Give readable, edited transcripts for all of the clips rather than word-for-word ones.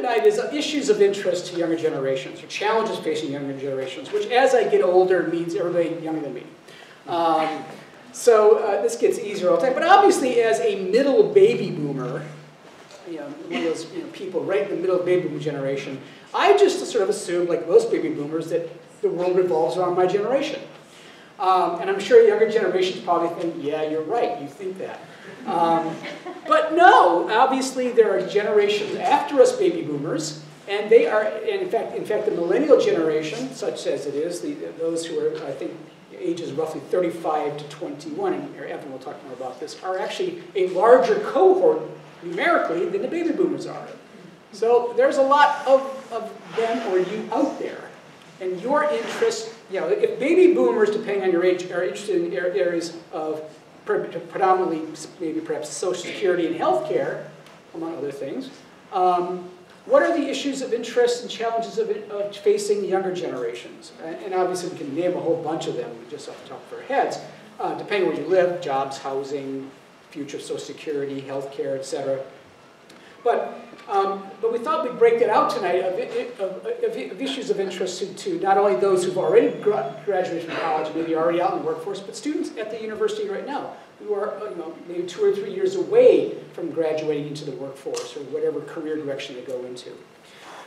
tonight is issues of interest to younger generations, or challenges facing younger generations, which as I get older means everybody younger than me. So this gets easier all the time. But obviously, as a middle baby boomer, one of those people right in the middle of the baby boomer generation, I just sort of assumed, like most baby boomers, that the world revolves around my generation. And I'm sure younger generations probably think, yeah, you're right, you think that. But no, obviously there are generations after us baby boomers, and they are, in fact, the millennial generation, such as it is, those who are, I think, ages roughly 35 to 21, and Evan will talk more about this, are actually a larger cohort numerically than the baby boomers are. So there's a lot of them or you out there. And your interest, if baby boomers, depending on your age, are interested in areas of predominantly, maybe perhaps Social Security and healthcare, among other things, what are the issues of interest and challenges of facing younger generations? And obviously we can name a whole bunch of them just off the top of our heads, depending on where you live, jobs, housing, future of Social Security, healthcare, etc. But we thought we'd break that out tonight of issues of interest to not only those who've already graduated from college and maybe already out in the workforce, but students at the university right now who are maybe 2 or 3 years away from graduating into the workforce or whatever career direction they go into.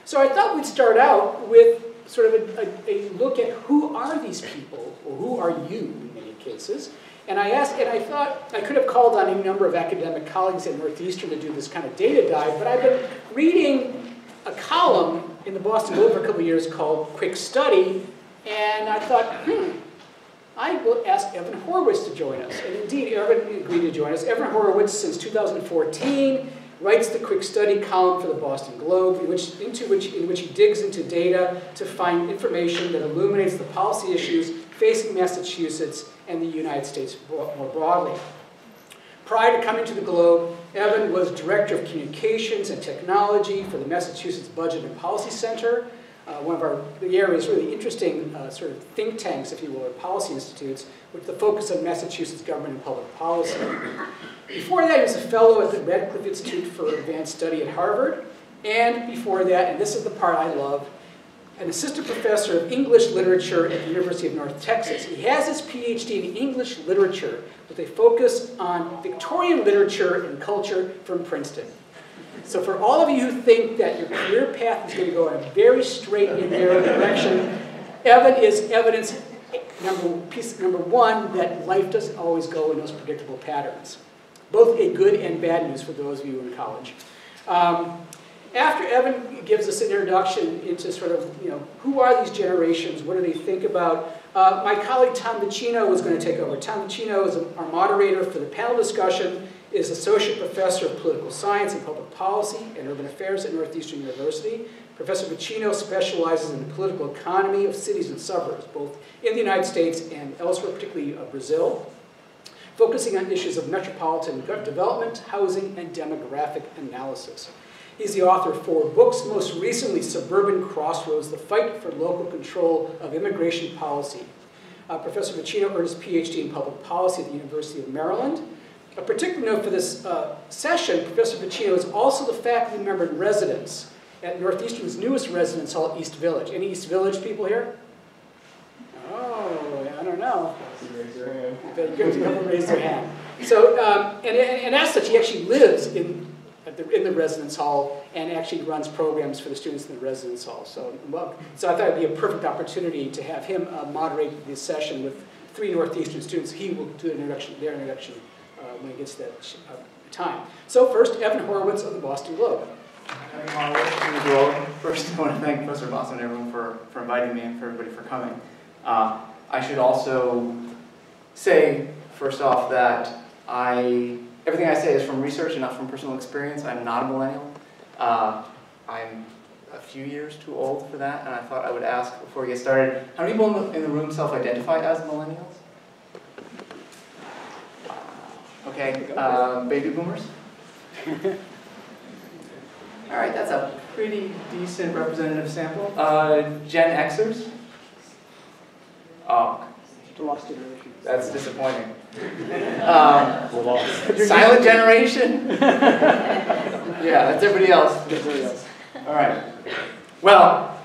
So I thought we'd start out with sort of a look at who are these people, or who are you in many cases. And I thought I could have called on a number of academic colleagues at Northeastern to do this kind of data dive, but I've been reading a column in the Boston Globe for a couple of years called Quick Study, and I thought, I will ask Evan Horowitz to join us. And indeed, Evan agreed to join us. Evan Horowitz, since 2014, writes the Quick Study column for the Boston Globe, in which he digs into data to find information that illuminates the policy issues facing Massachusetts and the United States more broadly. Prior to coming to the Globe, Evan was Director of Communications and Technology for the Massachusetts Budget and Policy Center, one of the area's really interesting sort of think tanks, if you will, or policy institutes, with the focus on Massachusetts government and public policy. Before that, he was a fellow at the Radcliffe Institute for Advanced Study at Harvard, and before that, and this is the part I love, an assistant professor of English literature at the University of North Texas. He has his PhD in English literature with a focus on Victorian literature and culture from Princeton. So for all of you who think that your career path is going to go in a very straight and narrow direction, Evan is evidence, number one, that life doesn't always go in those predictable patterns. Both a good and bad news for those of you in college. After Evan gives us an introduction into sort of, who are these generations, what do they think about, my colleague Tom Vicino is going to take over. Tom Vicino is our moderator for the panel discussion, is Associate Professor of Political Science and Public Policy and Urban Affairs at Northeastern University. Professor Vicino specializes in the political economy of cities and suburbs, both in the United States and elsewhere, particularly Brazil, focusing on issues of metropolitan development, housing, and demographic analysis. He's the author of 4 books, most recently Suburban Crossroads, The Fight for Local Control of Immigration Policy. Professor Vicino earned his PhD in Public Policy at the University of Maryland. A particular note for this session, Professor Vicino is also the faculty member in residence at Northeastern's newest residence hall, East Village. Any East Village people here? Oh, I don't know. Raise your hand. Good to have raise their hand. So, and as such, he actually lives in the residence hall and actually runs programs for the students in the residence hall. So I thought it would be a perfect opportunity to have him moderate this session with 3 Northeastern students. He will do their introduction when it gets to that time. So first, Evan Horowitz of the Boston Globe. Evan Horowitz. First, I want to thank Professor Bosso and everyone for inviting me and for everybody for coming. I should also say, first off, that everything I say is from research and not from personal experience. I'm not a millennial. I'm a few years too old for that, and I thought I would ask before we get started, how many people in the room self-identify as millennials? Okay, baby boomers? All right, that's a pretty decent representative sample. Gen Xers? Oh, that's disappointing. We're lost. Silent generation? Yeah, that's everybody else. All right. Well,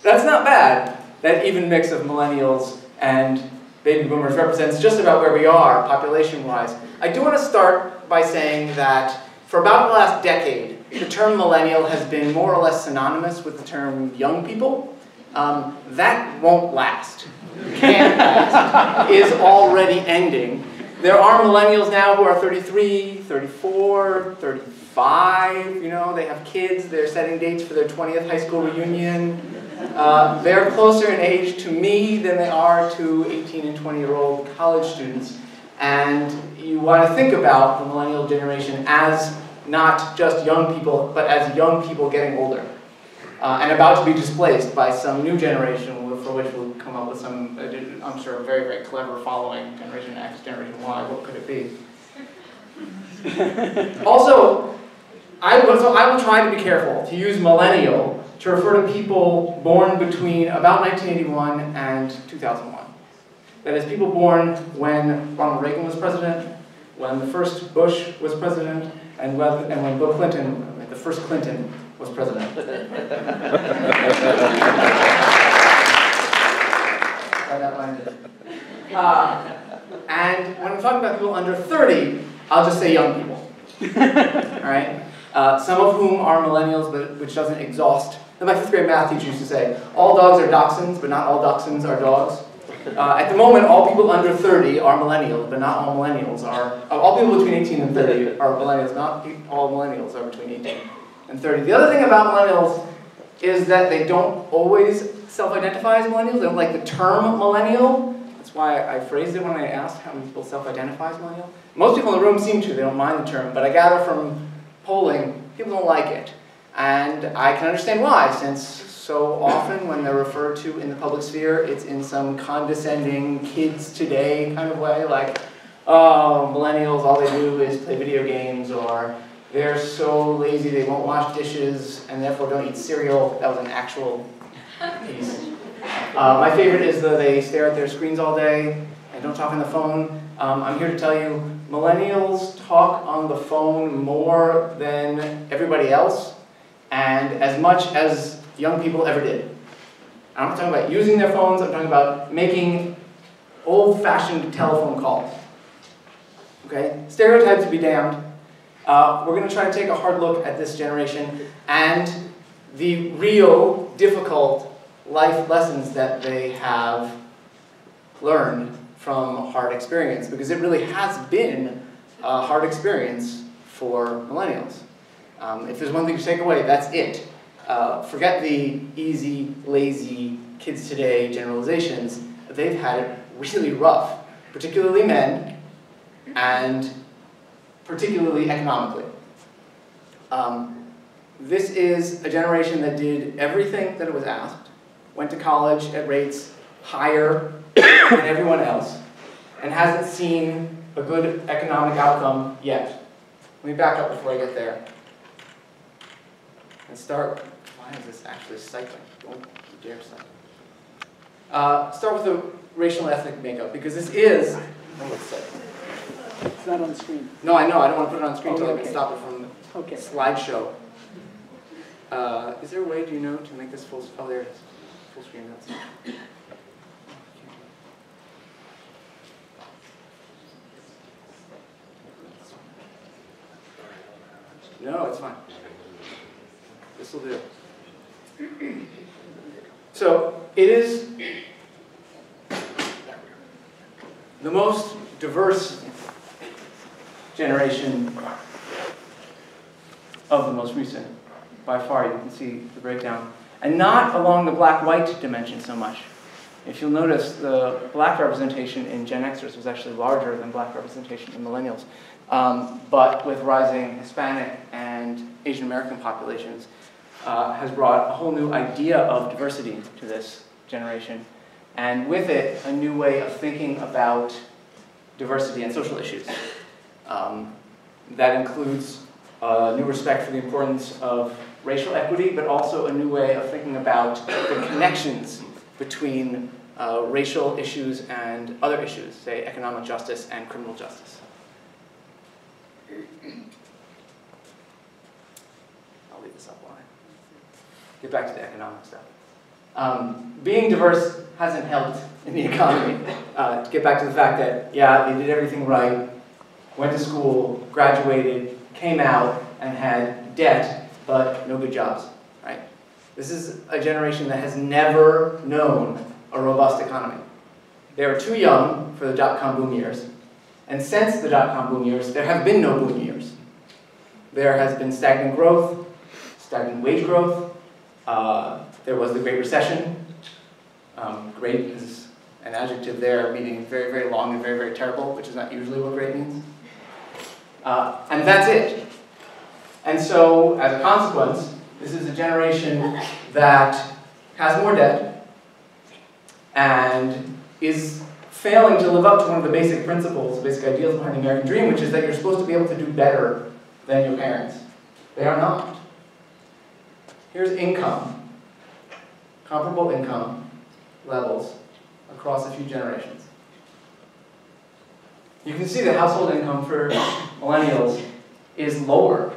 that's not bad. That even mix of millennials and baby boomers represents just about where we are population-wise. I do want to start by saying that for about the last decade, the term millennial has been more or less synonymous with the term young people. That won't last. Can't last. Is already ending. There are millennials now who are 33, 34, 35, you know, they have kids, they're setting dates for their 20th high school reunion. They're closer in age to me than they are to 18 and 20-year-old college students. And you want to think about the millennial generation as not just young people, but as young people getting older. And about to be displaced by some new generation for which we'll come up with some, I'm sure, very, very clever following, Generation X, Generation Y, what could it be? Also, I will try to be careful to use millennial to refer to people born between about 1981 and 2001. That is, people born when Ronald Reagan was president, when the first Bush was president, and when Bill Clinton, the first Clinton, was president. And when I'm talking about people under 30, I'll just say young people. All right? Some of whom are millennials, but which doesn't exhaust. My 5th grade math teacher used to say, all dogs are dachshunds, but not all dachshunds are dogs. At the moment, all people under 30 are millennials, but not all millennials are. All people between 18 and 30 are millennials, not all millennials are between 18 and 30. The other thing about millennials is that they don't always self-identify as millennials. They don't like the term millennial. That's why I phrased it when I asked how many people self-identify as millennial. Most people in the room seem to. They don't mind the term. But I gather from polling, people don't like it. And I can understand why, since so often when they're referred to in the public sphere, it's in some condescending kids today kind of way, like, oh, millennials, all they do is play video games, or they're so lazy they won't wash dishes and therefore don't eat cereal. That was an actual piece. My favorite is that they stare at their screens all day and don't talk on the phone. I'm here to tell you, millennials talk on the phone more than everybody else, and as much as young people ever did. I'm not talking about using their phones, I'm talking about making old-fashioned telephone calls. Okay? Stereotypes be damned. We're going to try to take a hard look at this generation and the real, difficult life lessons that they have learned from hard experience, because it really has been a hard experience for millennials. If there's one thing to take away, that's it. Forget the easy, lazy, kids today generalizations. They've had it really rough, particularly men, and particularly economically. This is a generation that did everything that it was asked, went to college at rates higher than everyone else, and hasn't seen a good economic outcome yet. Let me back up before I get there. And start, why is this actually cycling? Don't you dare cycle. Start with the racial and ethnic makeup, because this is, It's not on the screen. no, I know, I don't want to put it on the screen until I okay. can stop it from the slideshow. Is there a way, do you know, to make this full, oh there it is, full screen, that's it. No, it's fine. This will do. So, it is the most diverse generation of the most recent. By far, you can see the breakdown. And not along the black-white dimension so much. If you'll notice, the black representation in Gen Xers was actually larger than black representation in millennials. But with rising Hispanic and Asian American populations, has brought a whole new idea of diversity to this generation. And with it, a new way of thinking about diversity and social issues. That includes new respect for the importance of racial equity, but also a new way of thinking about the connections between racial issues and other issues, say economic justice and criminal justice. I'll leave this up line. get back to the economic stuff. Being diverse hasn't helped in the economy. To get back to the fact that, yeah, they did everything right, went to school, graduated, came out, and had debt, but no good jobs, right? This is a generation that has never known a robust economy. They are too young for the dot-com boom years, and since the dot-com boom years, there have been no boom years. There has been stagnant growth, stagnant wage growth. There was the Great Recession. Great is an adjective there, meaning very, very long and very, very terrible, which is not usually what great means. And that's it. And so, as a consequence, this is a generation that has more debt and is failing to live up to one of the basic principles, basic ideals behind the American dream, which is that you're supposed to be able to do better than your parents. They are not. Here's income, comparable income levels across a few generations. You can see that household income for millennials is lower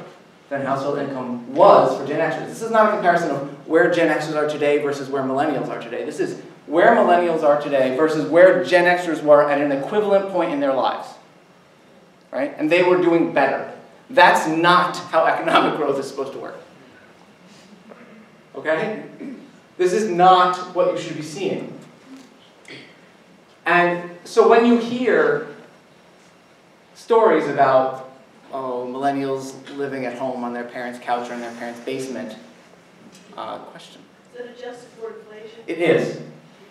than household income was for Gen Xers. This is not a comparison of where Gen Xers are today versus where millennials are today. This is where millennials are today versus where Gen Xers were at an equivalent point in their lives. Right? And they were doing better. That's not how economic growth is supposed to work. Okay? This is not what you should be seeing. And so when you hear stories about, oh, millennials living at home on their parents' couch or in their parents' basement, question. Is that adjusted for inflation? It is.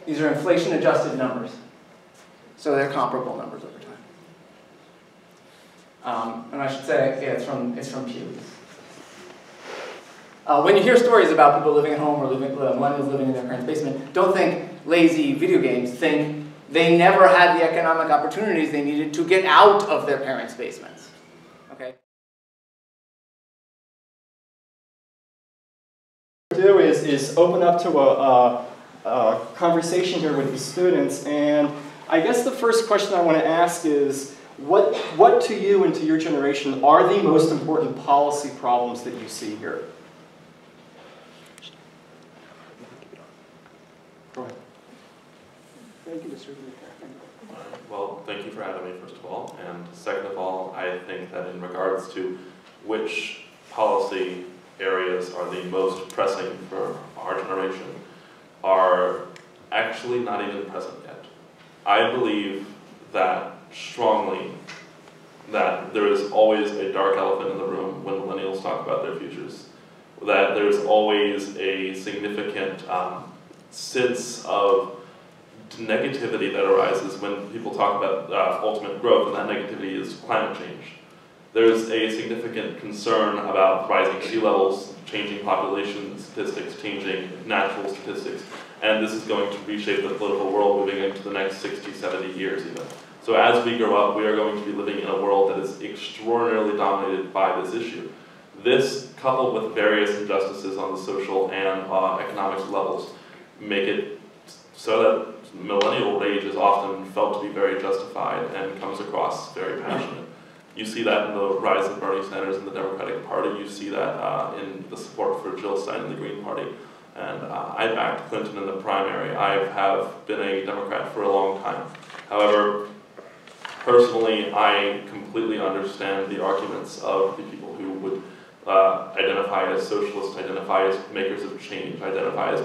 These are inflation-adjusted numbers. So they're comparable numbers over time. And I should say, yeah, it's from Pew. When you hear stories about people living at home or millennials living in their parents' basement, don't think lazy video games. Think they never had the economic opportunities they needed to get out of their parents' basements. Okay? Do is open up to a conversation here with the students, and I guess the first question I want to ask is, what to you and to your generation are the most important policy problems that you see here? Go ahead. Well, thank you for having me, first of all. And second of all, I think that in regards to which policy areas are the most pressing for our generation are actually not even present yet. I believe that strongly that there is always a dark elephant in the room when millennials talk about their futures. That there's always a significant sense of negativity that arises when people talk about ultimate growth, and that negativity is climate change. There's a significant concern about rising sea levels, changing population statistics, changing natural statistics, and this is going to reshape the political world moving into the next 60, 70 years even. So as we grow up, we are going to be living in a world that is extraordinarily dominated by this issue. This, coupled with various injustices on the social and economic levels, make it so that millennial rage is often felt to be very justified and comes across very passionate. You see that in the rise of Bernie Sanders in the Democratic Party. You see that in the support for Jill Stein in the Green Party. And I backed Clinton in the primary. I have been a Democrat for a long time. However, personally, I completely understand the arguments of the people who would identify as socialists, identify as makers of change, identify as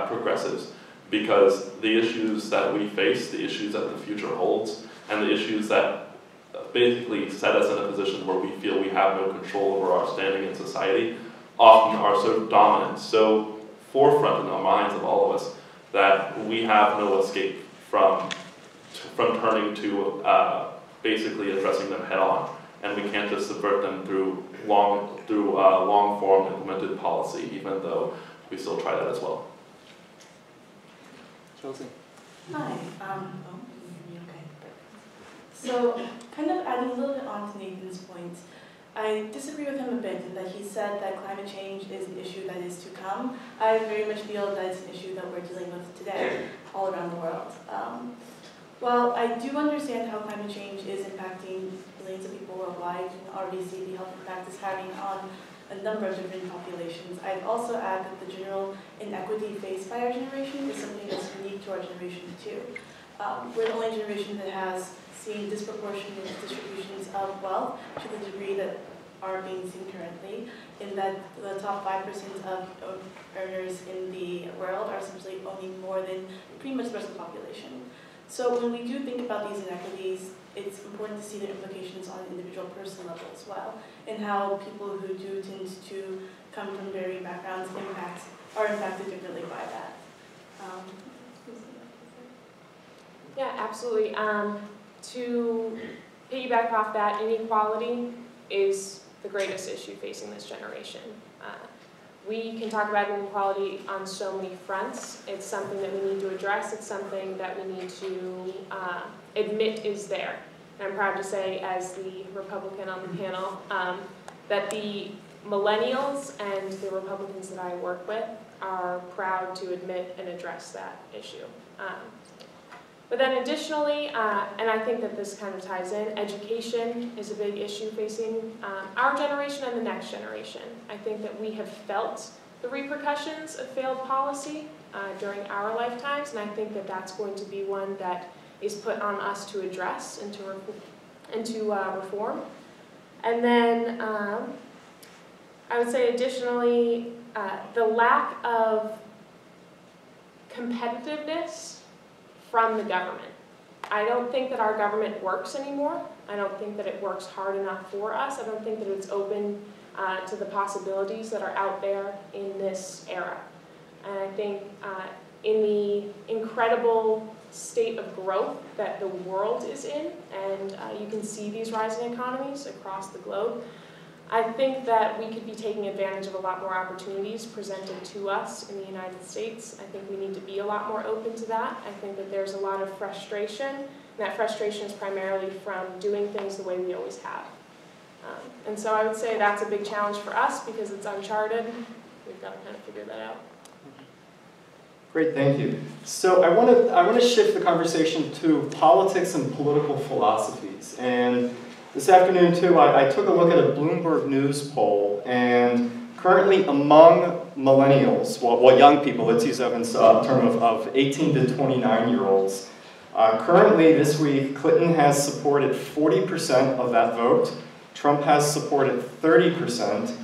progressives, because the issues that we face, the issues that the future holds, and the issues that basically set us in a position where we feel we have no control over our standing in society often are so dominant, so forefront in the minds of all of us, that we have no escape from turning to basically addressing them head on. And we can't just subvert them through long-form implemented policy, even though we still try that as well. Chelsea. Hi. Okay. So, kind of adding a little bit on to Nathan's points, I disagree with him a bit in that he said that climate change is an issue that is to come. I very much feel that it's an issue that we're dealing with today, all around the world. While I do understand how climate change is impacting millions of people worldwide and already see the health impact it's having on a number of different populations. I'd also add that the general inequity faced by our generation is something that's unique to our generation too. We're the only generation that has seen disproportionate distributions of wealth to the degree that are being seen currently, in that the top 5% of earners in the world are essentially owning more than pretty much the rest of the population. So when we do think about these inequities, it's important to see the implications on an individual person level as well, and how people who do tend to come from varying backgrounds are impacted differently by that. Yeah, absolutely. To piggyback off that, inequality is the greatest issue facing this generation. We can talk about inequality on so many fronts. It's something that we need to address. It's something that we need to admit is there. And I'm proud to say, as the Republican on the panel, that the Millennials and the Republicans that I work with are proud to admit and address that issue. But then additionally, and I think that this kind of ties in, education is a big issue facing our generation and the next generation. I think that we have felt the repercussions of failed policy during our lifetimes, and I think that that's going to be one that is put on us to address and to reform. And then I would say additionally, the lack of competitiveness from the government. I don't think that our government works anymore. I don't think that it works hard enough for us. I don't think that it's open to the possibilities that are out there in this era. And I think in the incredible state of growth that the world is in, and you can see these rising economies across the globe, I think that we could be taking advantage of a lot more opportunities presented to us in the United States. I think we need to be a lot more open to that. I think that there's a lot of frustration, and that frustration is primarily from doing things the way we always have. And so I would say that's a big challenge for us because it's uncharted. We've got to kind of figure that out. Great, thank you. So I want to shift the conversation to politics and political philosophies. And this afternoon, too, I took a look at a Bloomberg News poll, and currently among millennials, well young people, let's use Evan's term of 18 to 29-year-olds, currently this week, Clinton has supported 40% of that vote, Trump has supported 30%,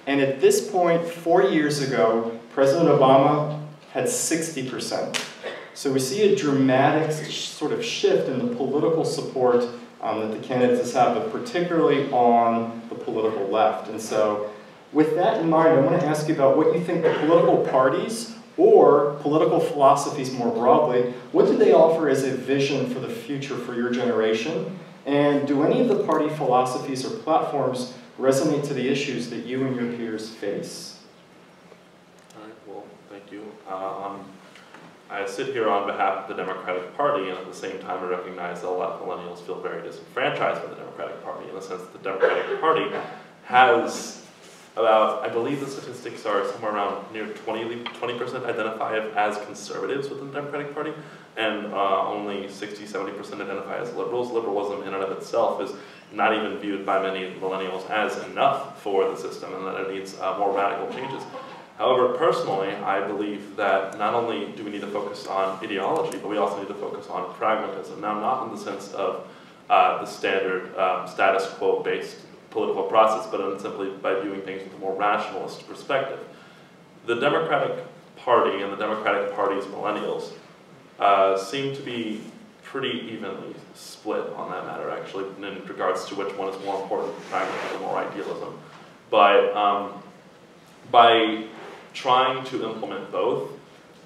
and at this point, 4 years ago, President Obama had 60%. So we see a dramatic sort of shift in the political support that the candidates have, but particularly on the political left. And so with that in mind, I want to ask you about what you think the political parties or political philosophies more broadly, what do they offer as a vision for the future for your generation? And do any of the party philosophies or platforms resonate to the issues that you and your peers face? All right, well, thank you. I sit here on behalf of the Democratic Party, and at the same time I recognize that a lot of millennials feel very disenfranchised by the Democratic Party, in the sense that the Democratic Party has about, I believe the statistics are somewhere around near 20% identify as conservatives within the Democratic Party, and only 60–70% identify as liberals. Liberalism in and of itself is not even viewed by many millennials as enough for the system, and that it needs more radical changes. However, personally, I believe that not only do we need to focus on ideology, but we also need to focus on pragmatism. Now, not in the sense of the standard status quo-based political process, but in simply by viewing things with a more rationalist perspective. The Democratic Party and the Democratic Party's millennials seem to be pretty evenly split on that matter, actually, in regards to which one is more important, pragmatism or idealism. But by trying to implement both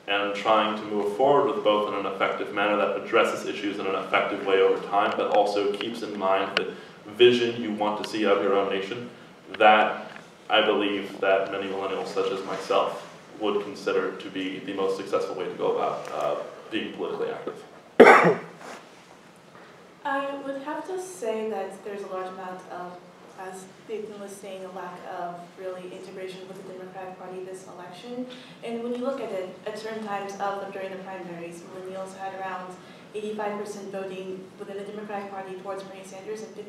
and trying to move forward with both in an effective manner that addresses issues in an effective way over time, but also keeps in mind the vision you want to see of your own nation, that I believe that many millennials, such as myself, would consider to be the most successful way to go about being politically active. I would have to say that there's a large amount of, as Nathan was saying, a lack of really integration with the Democratic Party this election. And when you look at it, at certain times during the primaries, millennials had around 85% voting within the Democratic Party towards Bernie Sanders and 15%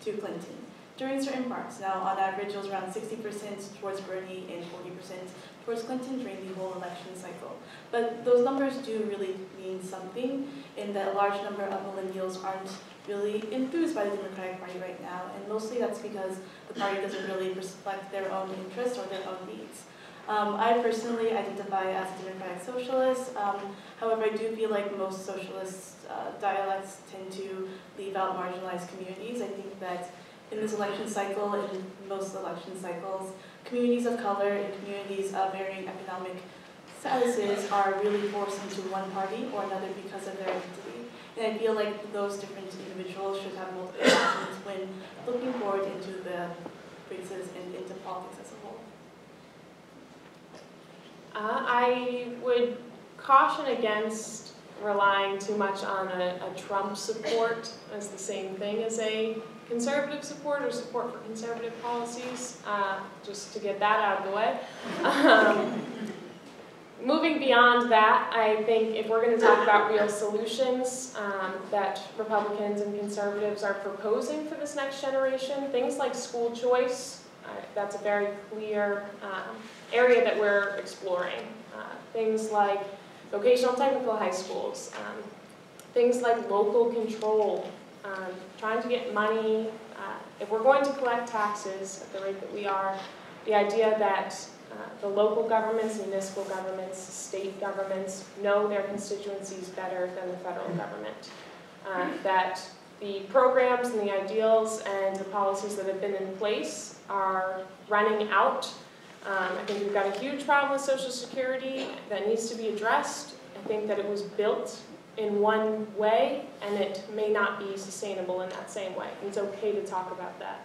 to Clinton. during certain parts. Now, on average, it was around 60% towards Bernie and 40% towards Clinton during the whole election cycle. But those numbers do really mean something in that a large number of millennials aren't really enthused by the Democratic Party right now, and mostly that's because the party doesn't really reflect their own interests or their own needs. I personally identify as a democratic socialist. However, I do feel like most socialist dialects tend to leave out marginalized communities. I think that in this election cycle, in most election cycles, communities of color and communities of varying economic statuses are really forced into one party or another because of their identity. And I feel like those different individuals should have multiple options when looking forward into the races and into politics as a whole. I would caution against relying too much on a Trump support as the same thing as a conservative support or support for conservative policies, just to get that out of the way. Moving beyond that, I think if we're going to talk about real solutions that Republicans and conservatives are proposing for this next generation, things like school choice, that's a very clear area that we're exploring. Things like vocational technical high schools, things like local control, trying to get money. If we're going to collect taxes at the rate that we are, the idea that the local governments, municipal governments, state governments know their constituencies better than the federal government. That the programs and the ideals and the policies that have been in place are running out. I think we've got a huge problem with Social Security that needs to be addressed. I think that it was built in one way and it may not be sustainable in that same way. It's okay to talk about that.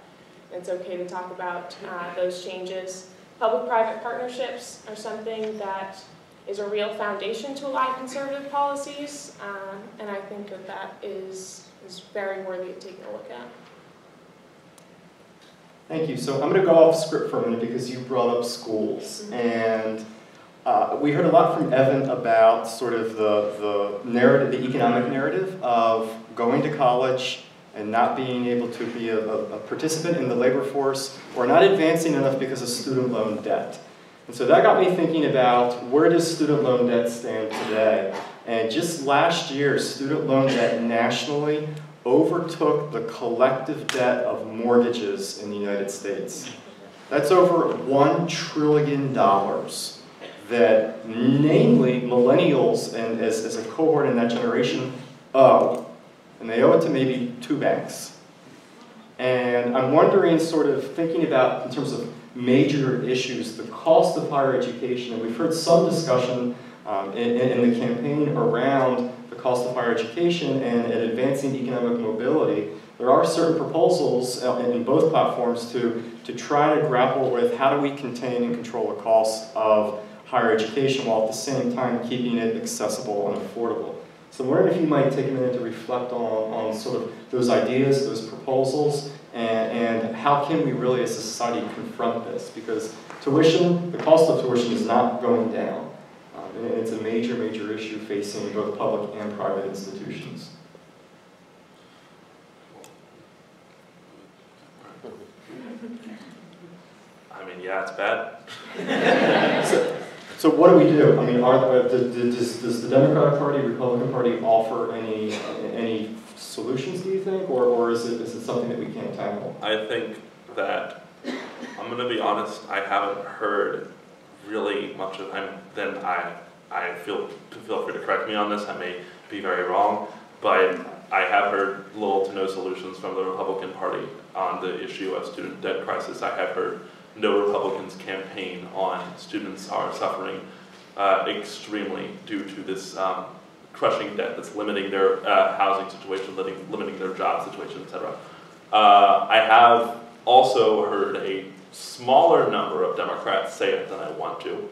It's okay to talk about those changes. Public-private partnerships are something that is a real foundation to a lot of conservative policies, and I think that that is very worthy of taking a look at. Thank you. So I'm going to go off script for a minute because you brought up schools. And we heard a lot from Evan about sort of the narrative, the economic narrative of going to college and not being able to be a participant in the labor force or not advancing enough because of student loan debt. And so that got me thinking about where does student loan debt stand today? And just last year, student loan debt nationally overtook the collective debt of mortgages in the United States. That's over $1 trillion that namely millennials and as a cohort in that generation owe. And they owe it to maybe 2 banks. And I'm wondering, sort of thinking about, in terms of major issues, the cost of higher education. And we've heard some discussion in the campaign around the cost of higher education and advancing economic mobility. There are certain proposals in both platforms to try to grapple with how do we contain and control the cost of higher education while at the same time keeping it accessible and affordable. So I'm wondering if you might take a minute to reflect on sort of those ideas, those proposals, and how can we really as a society confront this? Because tuition, the cost of tuition is not going down. And it's a major, major issue facing both public and private institutions. I mean, yeah, it's bad. So what do we do? I mean, does the Democratic Party, Republican Party offer any solutions, do you think, or is it something that we can't tackle? I think that, I'm going to be honest, I haven't heard really much of, then I feel free to correct me on this, I may be very wrong, but I have heard little to no solutions from the Republican Party on the issue of student debt crisis. I have heard no Republicans campaign on students are suffering extremely due to this crushing debt that's limiting their housing situation, limiting their job situation, etc. I have also heard a smaller number of Democrats say it than I want to,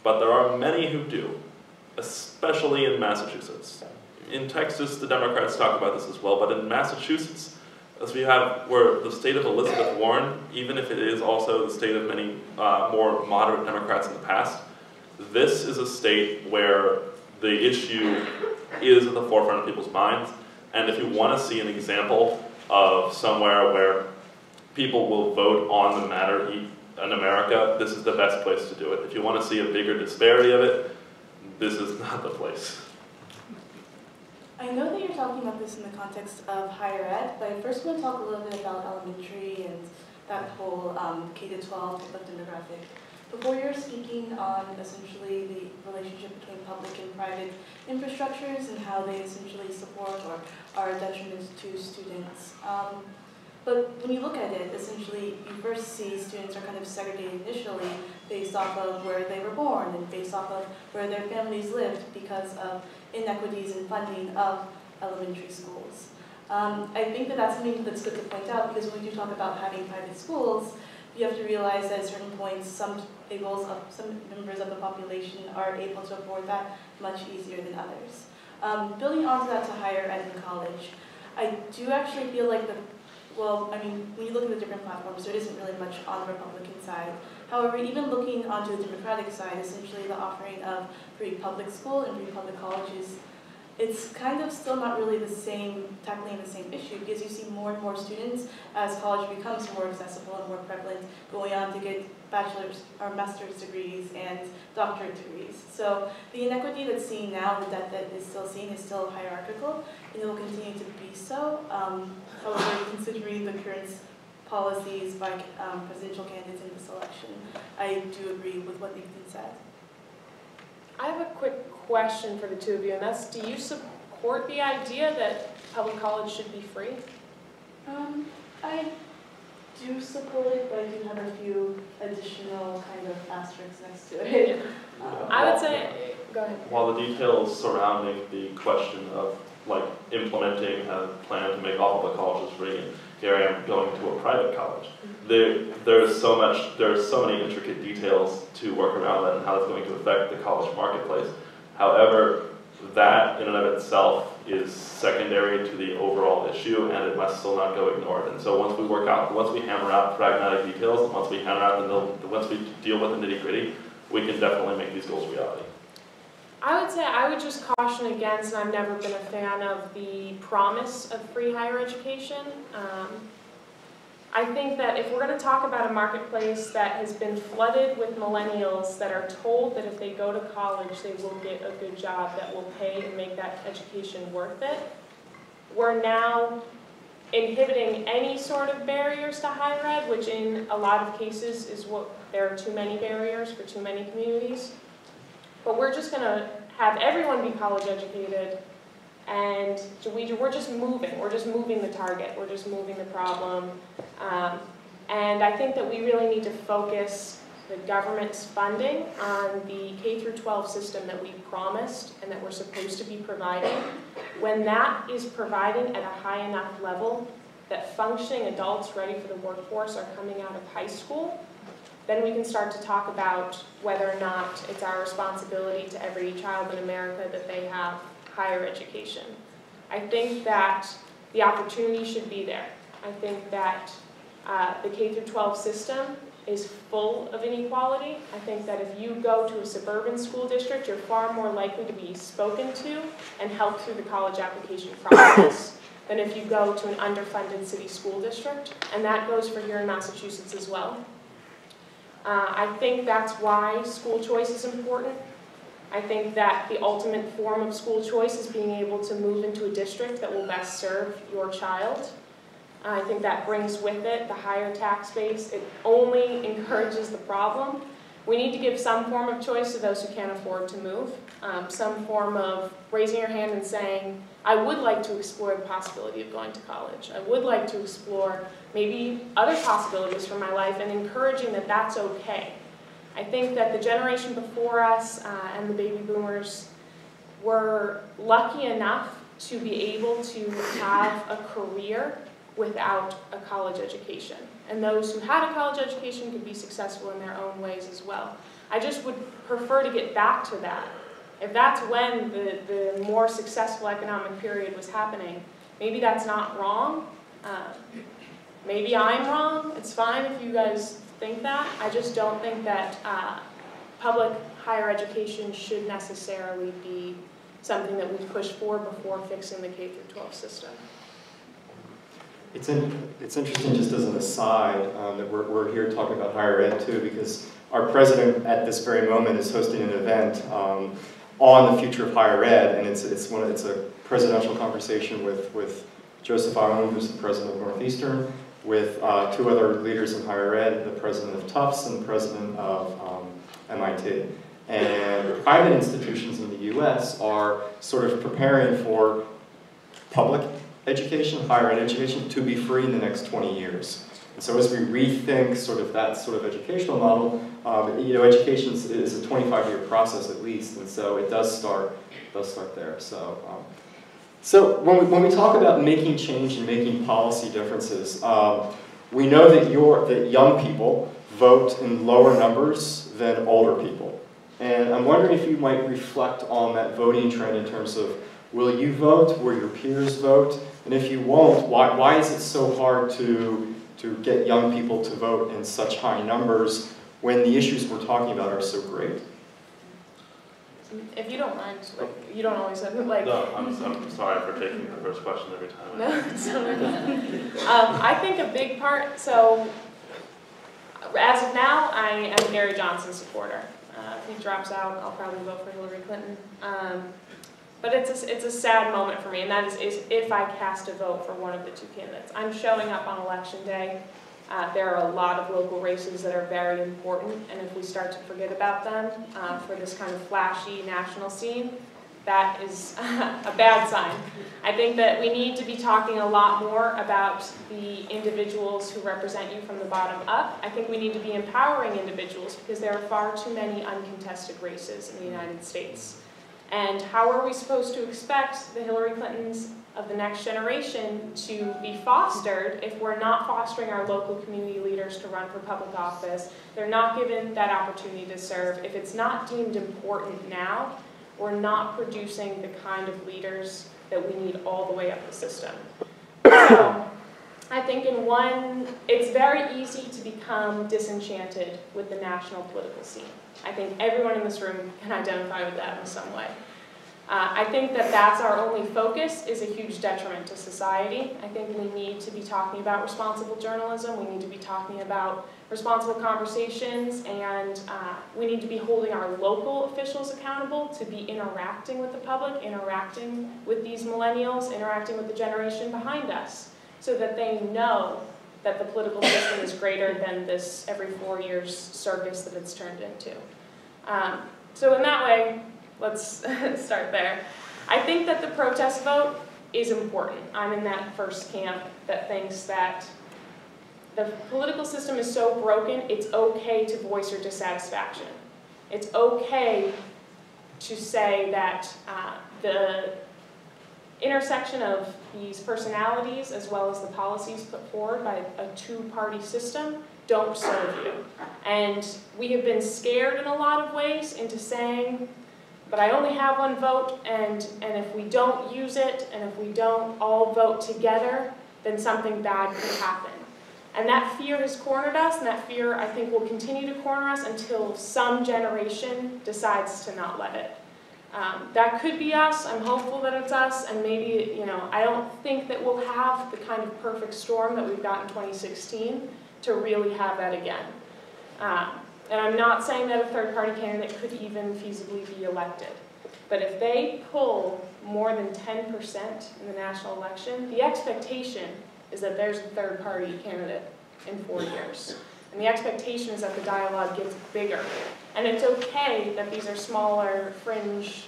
but there are many who do, especially in Massachusetts. In Texas, the Democrats talk about this as well, but in Massachusetts, as we have, where the state of Elizabeth Warren, even if it is also the state of many more moderate Democrats in the past, this is a state where the issue is at the forefront of people's minds. And if you want to see an example of somewhere where people will vote on the matter in America, this is the best place to do it. If you want to see a bigger disparity of it, this is not the place. I know that you're talking about this in the context of higher ed, but I first want to talk a little bit about elementary and that whole K-12 type of demographic. Before you're speaking on essentially the relationship between public and private infrastructures and how they essentially support or are detrimental to students. But when you look at it, essentially, you first see students are kind of segregated initially based off of where they were born and based off of where their families lived because of inequities in funding of elementary schools. I think that that's something that's good to point out because when we do talk about having private schools, you have to realize that at certain points, some members of the population are able to afford that much easier than others. Building onto that to higher ed and college, I do actually feel like well, I mean, when you look at the different platforms, there isn't really much on the Republican side. However, even looking onto the Democratic side, essentially the offering of free public school and free public colleges, it's kind of still not really the same, tackling the same issue because you see more and more students as college becomes more accessible and more prevalent going on to get bachelor's or master's degrees and doctorate degrees. So the inequity that's seen now, the debt that is still seen is still hierarchical and it will continue to be so. However, considering the current policies by presidential candidates in this election, I do agree with what Nathan said. I have a quick question for the two of you, and that's, do you support the idea that public college should be free? I do support it, but I do have a few additional kind of asterisks next to it. I would say, go ahead. While the details surrounding the question of like implementing a plan to make all public colleges free, and here I am going to a private college. There's so many intricate details to work around that and how it's going to affect the college marketplace. However, that in and of itself is secondary to the overall issue, and it must still not go ignored. And so once we hammer out pragmatic details, once we deal with the nitty-gritty, we can definitely make these goals reality. I would say I would just caution against, and I've never been a fan of the promise of free higher education. I think that if we're going to talk about a marketplace that has been flooded with millennials that are told that if they go to college they will get a good job that will pay and make that education worth it, we're now inhibiting any sort of barriers to higher ed, which in a lot of cases is what there are too many barriers for too many communities. But we're just going to have everyone be college educated, and we're just moving the target, we're just moving the problem. And I think that we really need to focus the government's funding on the K-12 system that we promised and that we're supposed to be providing. When that is providing at a high enough level that functioning adults ready for the workforce are coming out of high school, then we can start to talk about whether or not it's our responsibility to every child in America that they have higher education. I think that the opportunity should be there. I think that the K-12 system is full of inequality. I think that if you go to a suburban school district, you're far more likely to be spoken to and helped through the college application process than if you go to an underfunded city school district, and that goes for here in Massachusetts as well. I think that's why school choice is important. I think that the ultimate form of school choice is being able to move into a district that will best serve your child. I think that brings with it the higher tax base. It only encourages the problem. We need to give some form of choice to those who can't afford to move, some form of raising your hand and saying, I would like to explore the possibility of going to college. I would like to explore maybe other possibilities for my life, and encouraging that that's okay. I think that the generation before us and the baby boomers were lucky enough to be able to have a career without a college education. And those who had a college education could be successful in their own ways as well. I just would prefer to get back to that. If that's when the more successful economic period was happening, maybe that's not wrong. Maybe I'm wrong. It's fine if you guys think that. I just don't think that public higher education should necessarily be something that we push for before fixing the K-12 system. It's interesting, just as an aside, that we're here talking about higher ed too, because our president at this very moment is hosting an event on the future of higher ed, and it's a presidential conversation with Joseph Allen, who's the president of Northeastern, with 2 other leaders in higher ed, the president of Tufts and the president of MIT. And private institutions in the U.S. are sort of preparing for public education, higher ed education, to be free in the next 20 years. And so as we rethink sort of that sort of educational model, education is a 25-year process at least, and so it does start there. So when we talk about making change and making policy differences, we know that young people vote in lower numbers than older people. And I'm wondering if you might reflect on that voting trend in terms of, will you vote? Will your peers vote? And if you won't, why is it so hard to get young people to vote in such high numbers when the issues we're talking about are so great? If you don't mind, you don't always have, like... No, I'm sorry for taking the first question every time. No, it's not okay. I think a big part, so as of now, I am a Gary Johnson supporter. If he drops out, I'll probably vote for Hillary Clinton. But it's a sad moment for me, and that is if I cast a vote for one of the 2 candidates. I'm showing up on election day. There are a lot of local races that are very important, and if we start to forget about them for this kind of flashy national scene, that is a bad sign. I think that we need to be talking a lot more about the individuals who represent you from the bottom up. I think we need to be empowering individuals because there are far too many uncontested races in the United States. And how are we supposed to expect the Hillary Clintons of the next generation to be fostered if we're not fostering our local community leaders to run for public office? They're not given that opportunity to serve. If it's not deemed important now, we're not producing the kind of leaders that we need all the way up the system. So I think it's very easy to become disenchanted with the national political scene. I think everyone in this room can identify with that in some way. I think that that's our only focus is a huge detriment to society. I think we need to be talking about responsible journalism, we need to be talking about responsible conversations, and we need to be holding our local officials accountable to be interacting with the public, interacting with these millennials, interacting with the generation behind us, so that they know that the political system is greater than this every 4 years circus that it's turned into. So in that way, let's start there. I think that the protest vote is important. I'm in that first camp that thinks that the political system is so broken, it's okay to voice your dissatisfaction. It's okay to say that the intersection of these personalities as well as the policies put forward by a 2-party system don't serve you. And we have been scared in a lot of ways into saying, but I only have 1 vote, and if we don't use it, and if we don't all vote together, then something bad could happen. And that fear has cornered us, and that fear, I think, will continue to corner us until some generation decides to not let it. That could be us. I'm hopeful that it's us, and maybe, I don't think that we'll have the kind of perfect storm that we've got in 2016 to really have that again. And I'm not saying that a 3rd-party candidate could even feasibly be elected. But if they pull more than 10% in the national election, the expectation is that there's a 3rd-party candidate in 4 years. And the expectation is that the dialogue gets bigger. And it's okay that these are smaller, fringe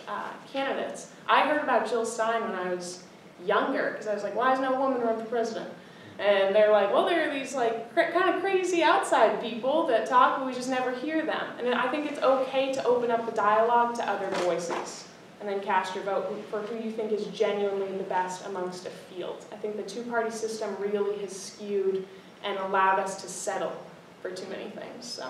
candidates. I heard about Jill Stein when I was younger, because I was like, why has no woman run for president? And they're like, well, there are these kind of crazy outside people that talk, but we just never hear them. And I think it's okay to open up the dialogue to other voices, and then cast your vote for who you think is genuinely the best amongst a field. I think the 2-party system really has skewed and allowed us to settle for too many things.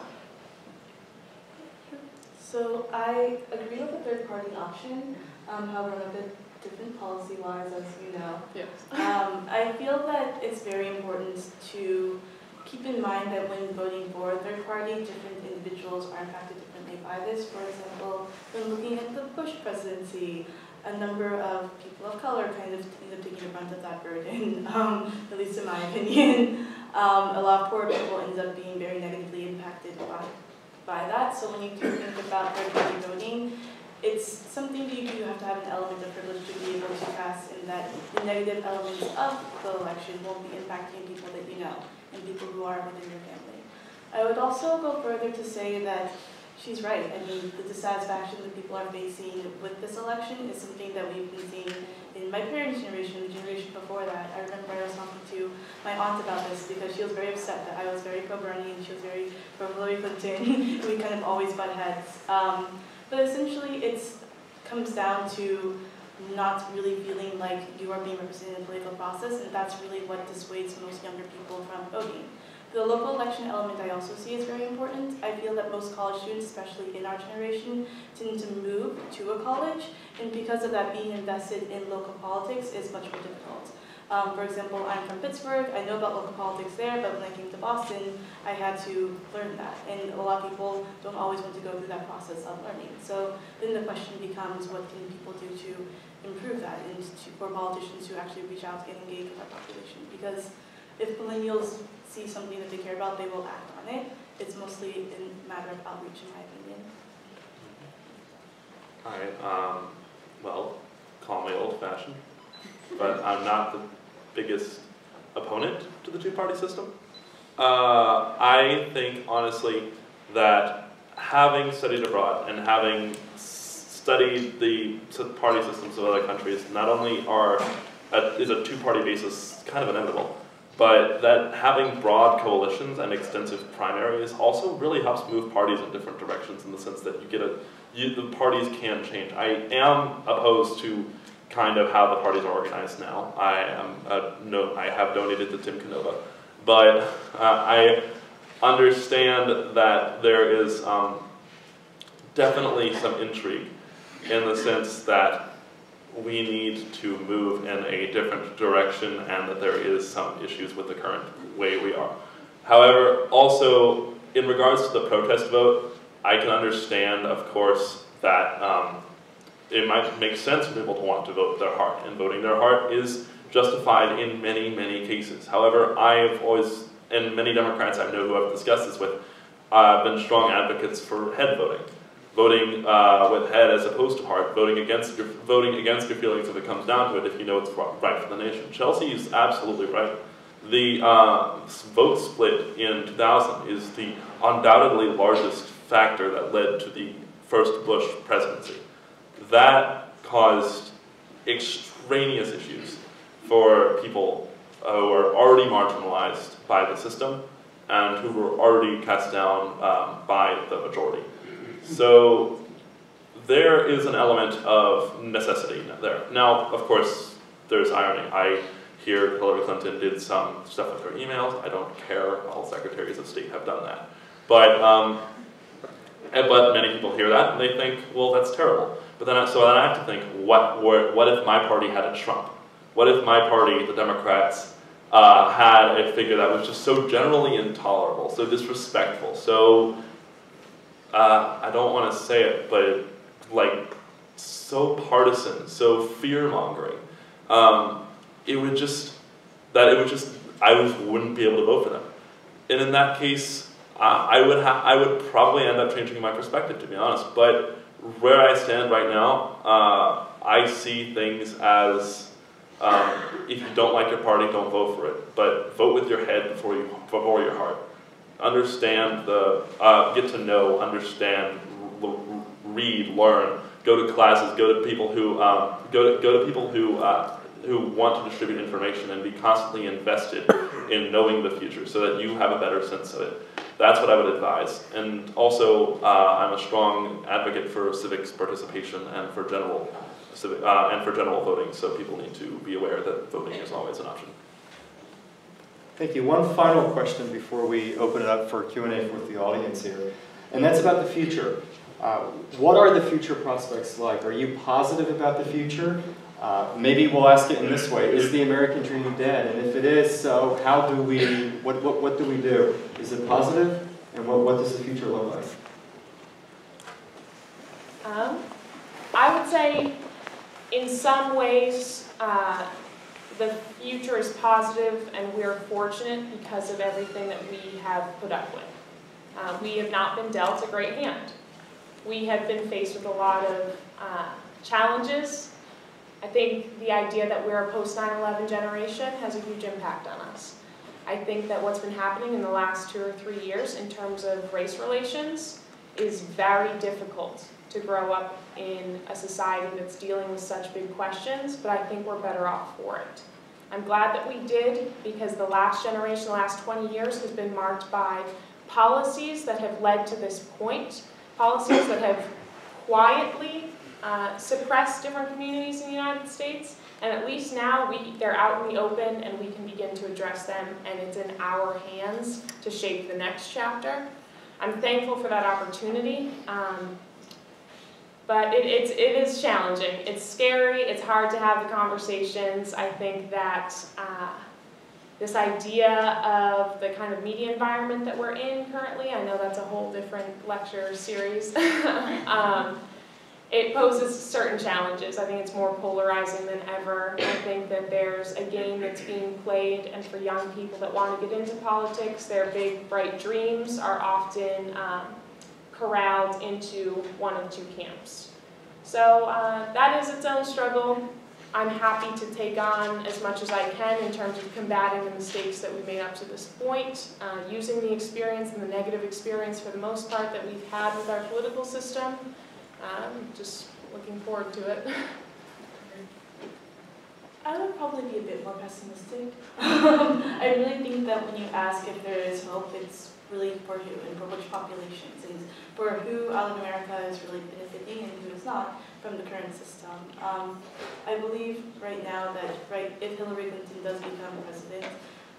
So I agree with the 3rd-party option, however, a bit different policy-wise, as you know. Yes. I feel that it's very important to keep in mind that when voting for a 3rd-party, different individuals are impacted differently by this. For example, when looking at the Bush presidency, a number of people of color kind of end up taking the brunt of that burden, at least in my opinion. A lot of poor people end up being very negatively impacted by that. So when you do think about third-party voting, it's something that you do have to have an element of privilege to be able to pass, in that the negative elements of the election won't be impacting people that you know and people who are within your family. I would also go further to say that she's right. I mean, the dissatisfaction that people are facing with this election is something that we've been seeing in my parents' generation, the generation before that. I remember I was talking to my aunt about this because she was very upset that I was very pro-Bernie and she was very pro-Hillary Clinton. We kind of always butt heads. But essentially, it comes down to not really feeling like you are being represented in the political process, and that's really what dissuades most younger people from voting. The local election element I also see is very important. I feel that most college students, especially in our generation, tend to move to a college, and because of that, being invested in local politics is much more difficult. For example, I'm from Pittsburgh. I know about local politics there, but when I came to Boston, I had to learn that. And a lot of people don't always want to go through that process of learning. So then the question becomes, what can people do to improve that, and for politicians to actually reach out and engage with our population? Because if millennials see something that they care about, they will act on it. It's mostly a matter of outreach, in my opinion. All right. Well, call me old-fashioned, but I'm not the biggest opponent to the two-party system. I think, honestly, that having studied abroad and having studied the party systems of other countries, not only is a two-party basis kind of inevitable, but that having broad coalitions and extensive primaries also really helps move parties in different directions, in the sense that the parties can change. I am opposed to kind of how the parties are organized now. I have donated to Tim Canova, but I understand that there is definitely some intrigue, in the sense that we need to move in a different direction, and that there is some issues with the current way we are. However, also in regards to the protest vote, I can understand, of course, that it might make sense for people to want to vote their heart, and voting their heart is justified in many, many cases. However, I've always, and many Democrats I know who I've discussed this with, been strong advocates for head voting. Voting with head as opposed to heart, voting against your feelings if it comes down to it, if you know it's right for the nation. Chelsea is absolutely right. The vote split in 2000 is the undoubtedly largest factor that led to the first Bush presidency. That caused extraneous issues for people who are already marginalized by the system and who were already cast down by the majority. So there is an element of necessity there. Now, of course, there's irony. I hear Hillary Clinton did some stuff with her emails. I don't care. All secretaries of state have done that. But many people hear that and they think, well, that's terrible. But then, so then I have to think, what if my party had a Trump? What if my party, the Democrats, had a figure that was just so generally intolerable, so disrespectful, so I don't want to say it, but like so partisan, so fear-mongering. I wouldn't be able to vote for them. And in that case, I would probably end up changing my perspective, to be honest. But where I stand right now, I see things as if you don't like your party, don't vote for it. But vote with your head before your heart. Understand get to know, understand, read, learn, go to classes, go to people who who want to distribute information, and be constantly invested in knowing the future so that you have a better sense of it. That's what I would advise. And also, I'm a strong advocate for civics participation and for general voting. So people need to be aware that voting is always an option. Thank you. One final question before we open it up for Q&A with the audience here, and that's about the future. What are the future prospects like? Are you positive about the future? Maybe we'll ask it in this way: is the American dream dead? And if it is so, how do we? What do we do? Is it positive? And what does the future look like? I would say In some ways, the future is positive, and we're fortunate because of everything that we have put up with. We have not been dealt a great hand. We have been faced with a lot of challenges. I think the idea that we're a post-9/11 generation has a huge impact on us. I think that what's been happening in the last 2 or 3 years in terms of race relations is very difficult to grow up in a society that's dealing with such big questions, but I think we're better off for it. I'm glad that we did, because the last generation, the last 20 years, has been marked by policies that have led to this point, policies that have quietly suppressed different communities in the United States, and at least now they're out in the open and we can begin to address them, and it's in our hands to shape the next chapter. I'm thankful for that opportunity, but it is challenging. It's scary, it's hard to have the conversations. I think that this idea of the kind of media environment that we're in currently, I know that's a whole different lecture series, it poses certain challenges. I think it's more polarizing than ever. I think that there's a game that's being played, and for young people that want to get into politics, their big, bright dreams are often corralled into one of two camps. So that is its own struggle. I'm happy to take on as much as I can in terms of combating the mistakes that we've made up to this point, using the experience and the negative experience for the most part that we've had with our political system. Just looking forward to it. I would probably be a bit more pessimistic. I really think that when you ask if there is hope, it's really for who and for which populations, and for who out of America is really benefiting and who is not from the current system. I believe right now that if Hillary Clinton does become president,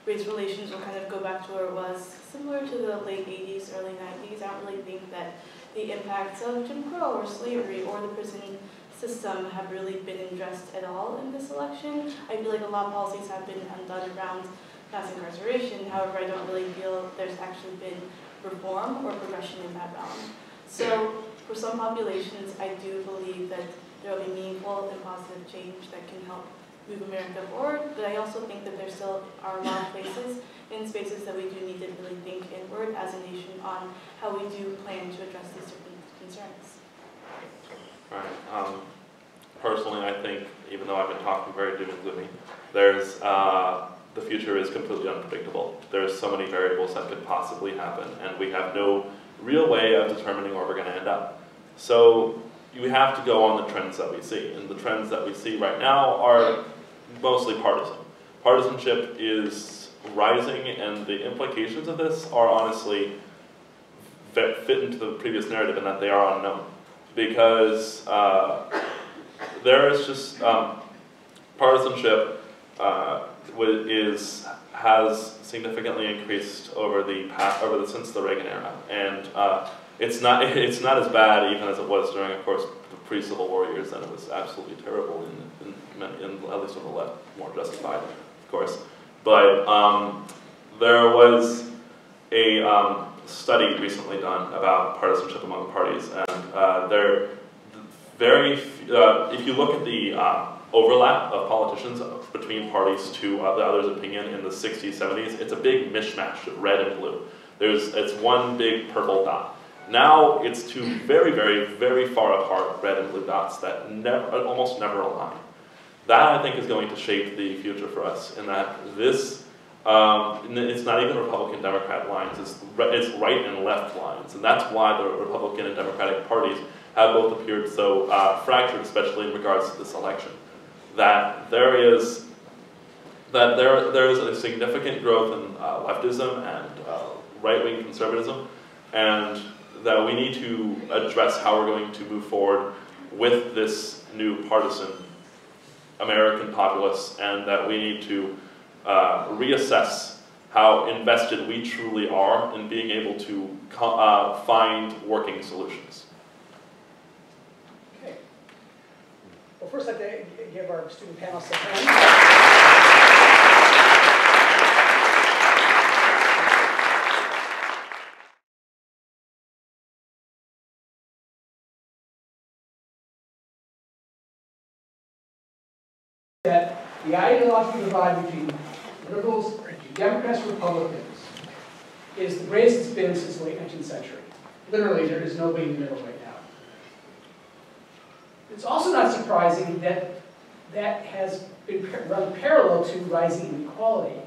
race relations will kind of go back to where it was, similar to the late 80s, early 90s. I don't really think that the impacts of Jim Crow or slavery or the prison system have really been addressed at all in this election. I feel like a lot of policies have been undone around mass incarceration. However, I don't really feel there's actually been reform or progression in that realm. So for some populations, I do believe that there will be meaningful and positive change that can help move America forward, but I also think that there still are a lot of places and spaces that we do need to really think inward as a nation on how we do plan to address these different concerns. Right. Personally, I think, even though I've been talking very doom and gloomy, there's the future is completely unpredictable. There's so many variables that could possibly happen, and we have no real way of determining where we're going to end up. So you have to go on the trends that we see, and the trends that we see right now are mostly partisan. Partisanship is rising, and the implications of this are honestly fit into the previous narrative in that they are unknown. Because there is just partisanship has significantly increased since the Reagan era, and it's not as bad even as it was during, of course, the pre-Civil War years. Then it was absolutely terrible, at least on the left, more justified, of course. But there was a study recently done about partisanship among parties, and if you look at the overlap of politicians between parties to the other's opinion in the 60s, 70s, it's a big mishmash of red and blue. It's one big purple dot. Now it's two very, very, very far apart red and blue dots that almost never align. That, I think, is going to shape the future for us, in that this, it's not even Republican-Democrat lines, it's right and left lines, and that's why the Republican and Democratic parties have both appeared so fractured, especially in regards to this election. That there is a significant growth in leftism and right-wing conservatism, and that we need to address how we're going to move forward with this new partisan American populace, and that we need to reassess how invested we truly are in being able to find working solutions. Okay. Well, first I'd like to give our student panel some time. that the ideological divide between liberals, between Democrats and Republicans is the greatest it's been since the late 19th century. Literally, there is nobody in the middle right now. It's also not surprising that that has been run parallel to rising inequality.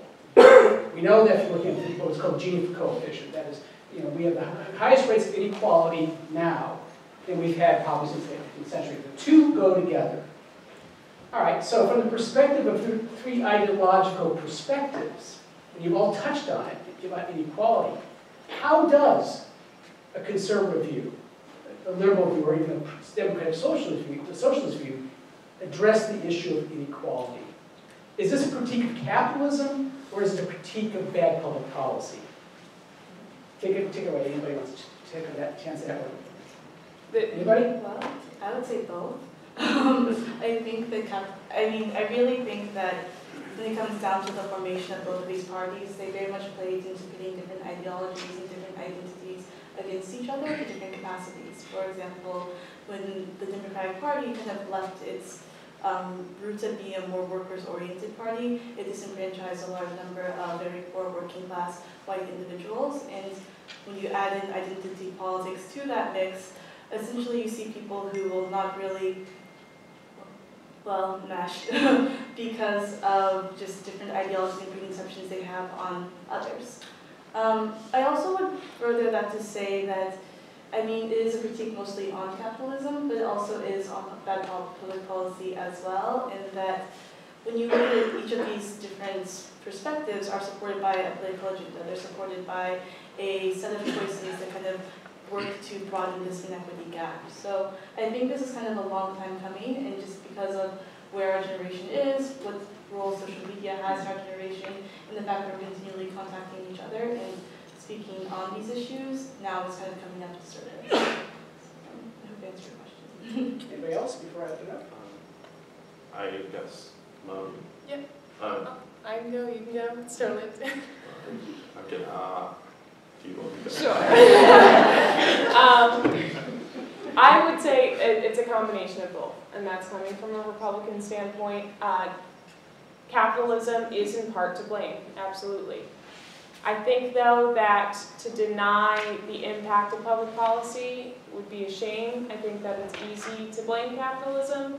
We know that if you look at what's called Gini coefficient, that is, we have the highest rates of inequality now than we've had probably since the 18th century. The two go together. All right, so from the perspective of three ideological perspectives, and you've all touched on it, about inequality, how does a conservative view, a liberal view, or even a democratic socialist view, address the issue of inequality? Is this a critique of capitalism, or is it a critique of bad public policy? Take it away. Anybody wants to take that chance at that one? Anybody? Well, I would say both. I think I really think that when it comes down to the formation of both of these parties, they very much played into pitting different ideologies and different identities against each other in different capacities. For example, when the Democratic Party kind of left its roots of being a more workers-oriented party, it disenfranchised a large number of very poor working-class white individuals. And when you add in identity politics to that mix, essentially you see people who will not really mesh because of just different ideologies and preconceptions they have on others. I also would further that to say that, it is a critique mostly on capitalism, but it also is on bad public policy as well, in that when you look at each of these different perspectives are supported by a political agenda. They're supported by a set of choices that kind of work to broaden this inequity gap. So I think this is kind of a long time coming, and just because of where our generation is, what role social media has in our generation, and the fact that we're continually contacting each other and speaking on these issues, now it's kind of coming up to surface. I hope I answered your question. Anybody else before I open up? I guess, Yep. I can go, you can go. It's totally up to you. Okay, do you want to go? Sure. I would say it's a combination of both, and that's coming from a Republican standpoint. Capitalism is in part to blame, absolutely. I think, though, that to deny the impact of public policy would be a shame. I think that it's easy to blame capitalism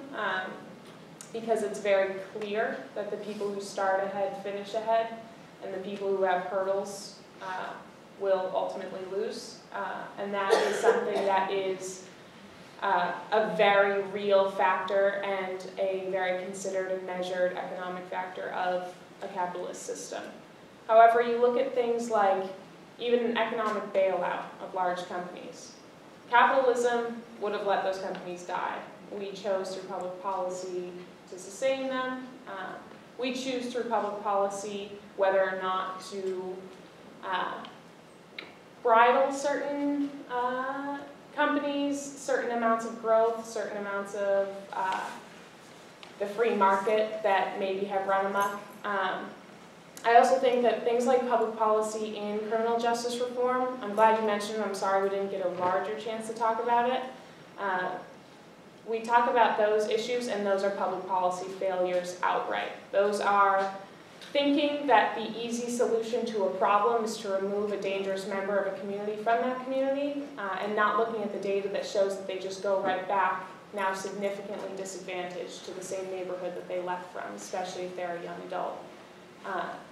because it's very clear that the people who start ahead finish ahead, and the people who have hurdles will ultimately lose. And that is something that is a very real factor and a very considered and measured economic factor of a capitalist system. However, you look at things like even an economic bailout of large companies. Capitalism would have let those companies die. We chose through public policy to sustain them. We choose through public policy whether or not to bridle certain companies, certain amounts of growth, certain amounts of the free market that maybe have run amok. I also think that things like public policy in criminal justice reform, I'm glad you mentioned it, I'm sorry we didn't get a larger chance to talk about it. We talk about those issues, and those are public policy failures outright. Those are thinking that the easy solution to a problem is to remove a dangerous member of a community from that community, and not looking at the data that shows that they just go right back, now significantly disadvantaged, to the same neighborhood that they left from, especially if they're a young adult.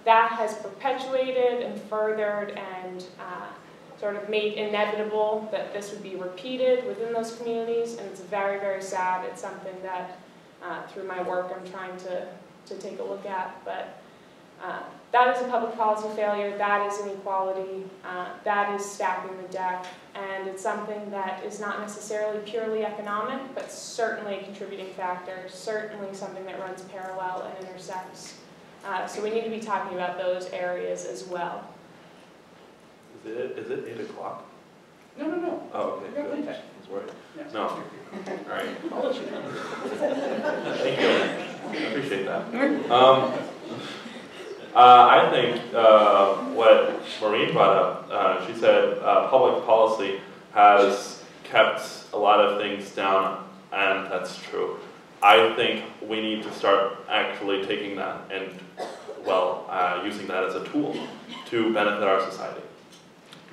That has perpetuated and furthered and sort of made inevitable that this would be repeated within those communities, and it's very, very sad. It's something that through my work I'm trying to take a look at, but that is a public policy failure, that is inequality, that is stacking the deck, and it's something that is not necessarily purely economic, but certainly a contributing factor, certainly something that runs parallel and intersects. So we need to be talking about those areas as well. Is it 8 o'clock? No. Oh, okay, You're good. good. I was worried. Yes. No. All right. I'll let you know. Thank you. I appreciate that. I think what Maureen brought up, she said public policy has kept a lot of things down, and that's true. I think we need to start actually taking that and, well, using that as a tool to benefit our society.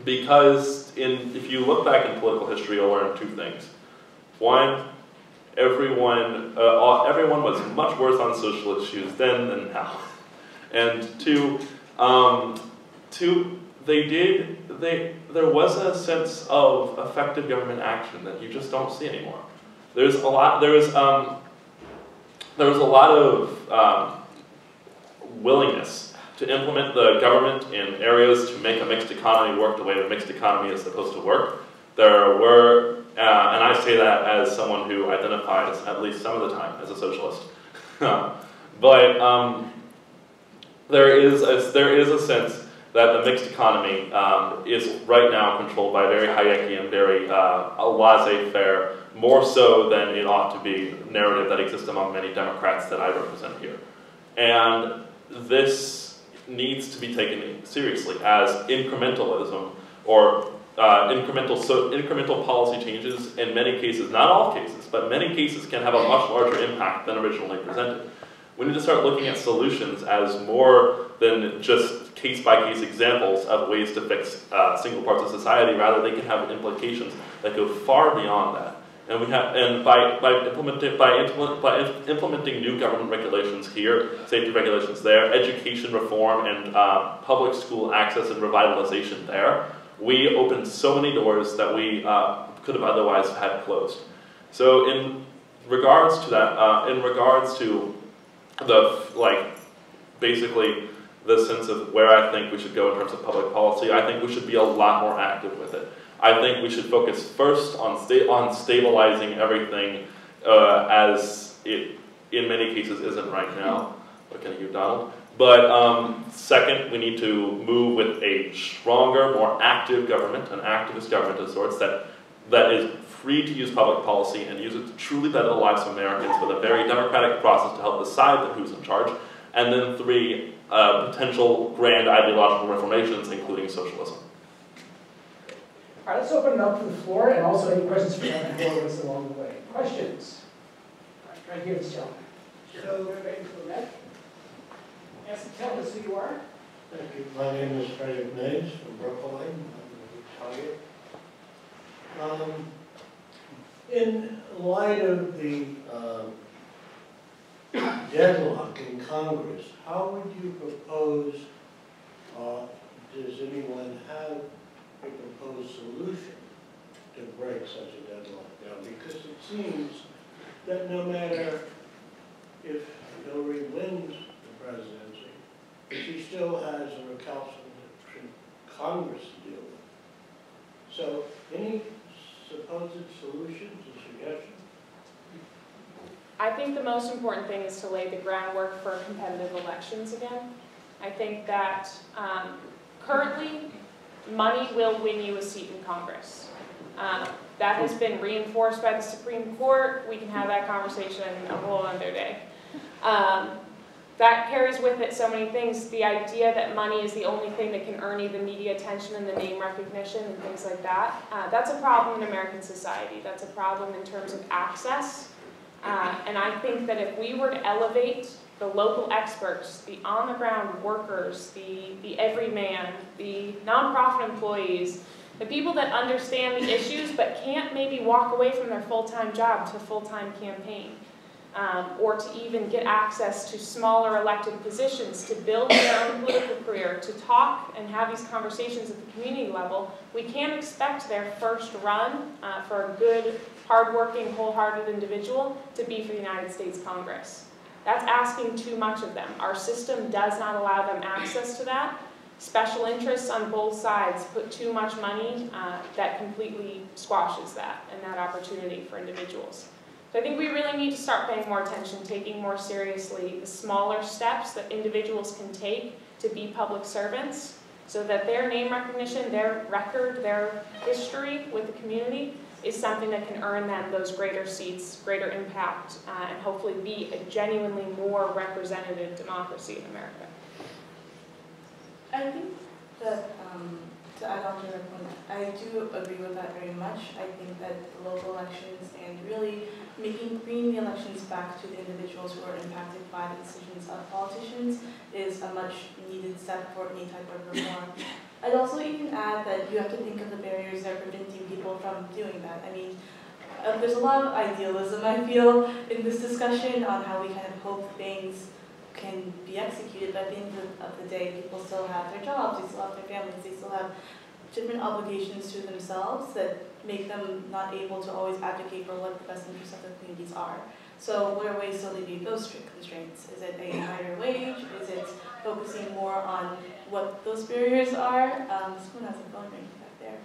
Because if you look back in political history, you'll learn two things. One, everyone was much worse on social issues then than now. And two, there was a sense of effective government action that you just don't see anymore. There was a lot of willingness to implement the government in areas to make a mixed economy work the way a mixed economy is supposed to work. There were, and I say that as someone who identifies, at least some of the time, as a socialist. But there is a sense that the mixed economy is right now controlled by a very Hayekian and very laissez-faire, more so than it ought to be, narrative that exists among many Democrats that I represent here. And this needs to be taken seriously as incrementalism or incremental policy changes in many cases, not all cases, but many cases can have a much larger impact than originally presented. We need to start looking at solutions as more than just case-by-case examples of ways to fix single parts of society. Rather, they can have implications that go far beyond that. And by implementing new government regulations here, safety regulations there, education reform and public school access and revitalization there, we open so many doors that we could have otherwise had closed. So in regards to that, basically the sense of where I think we should go in terms of public policy, I think we should be a lot more active with it. I think we should focus first on stabilizing everything as it, in many cases, isn't right now. Looking at you, Donald. But second, we need to move with a stronger, more active government, an activist government of sorts that is free to use public policy and use it to truly better the lives of Americans with a very democratic process to help decide who's in charge. And then three, potential grand ideological reformations, including socialism. All right, let's open it up to the floor and also any questions from the audience along the way. Questions? All right, right here, this gentleman. So, tell us who you are. Thank you. My name is Frederick Mays from Brooklyn. I'm Italian. In light of the deadlock in Congress, how would you propose, does anyone have a proposed solution to break such a deadlock down? Because it seems that no matter if Hillary wins the presidency, she still has a recalcitrant Congress to deal with. So, any supposed solutions or suggestions? I think the most important thing is to lay the groundwork for competitive elections again. I think that currently, money will win you a seat in Congress. That has been reinforced by the Supreme Court. We can have that conversation a whole other day. That carries with it so many things. The idea that money is the only thing that can earn you the media attention and the name recognition and things like that. That's a problem in American society. That's a problem in terms of access. And I think that if we were to elevate the local experts, the on-the-ground workers, the everyman, the nonprofit employees, the people that understand the issues but can't maybe walk away from their full-time job to full-time campaign, or to even get access to smaller elected positions, to build their own political career, to talk and have these conversations at the community level, we can't expect their first run for a good, hardworking, wholehearted individual to be for the United States Congress. That's asking too much of them. Our system does not allow them access to that. Special interests on both sides put too much money that completely squashes that and that opportunity for individuals. So I think we really need to start paying more attention, taking more seriously the smaller steps that individuals can take to be public servants so that their name recognition, their record, their history with the community is something that can earn them those greater seats, greater impact, and hopefully be a genuinely more representative democracy in America. I think that, to add on to your point, I I do agree with that very much. I think that the local elections and really bringing the elections back to the individuals who are impacted by the decisions of politicians is a much needed step for any type of reform. I'd also even add that you have to think of the barriers that are preventing people from doing that. I mean, there's a lot of idealism, I feel, in this discussion on how we kind of hope things can be executed, but at the end of the day, people still have their jobs, they still have their families, they still have different obligations to themselves that make them not able to always advocate for what the best interests of their communities are. So what are ways to alleviate those strict constraints? Is it a higher wage? Is it focusing more on what those barriers are? Someone has a phone ringing back there.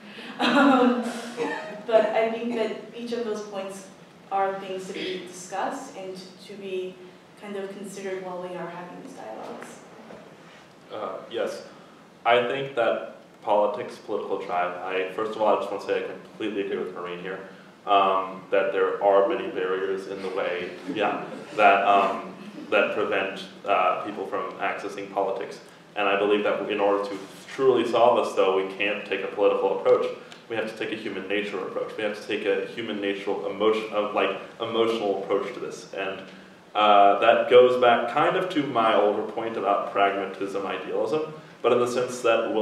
But I think that each of those points are things to be discussed and to be kind of considered while we are having these dialogues. Yes, I think that politics, political tribe, first of all, I just want to say I completely agree with Maureen here, that there are many barriers in the way, that prevent people from accessing politics. And I believe that in order to truly solve this, though, we can't take a political approach. We have to take a human nature approach. We have to take a human natural emotional approach to this. And that goes back kind of to my older point about pragmatism, idealism, but in the sense that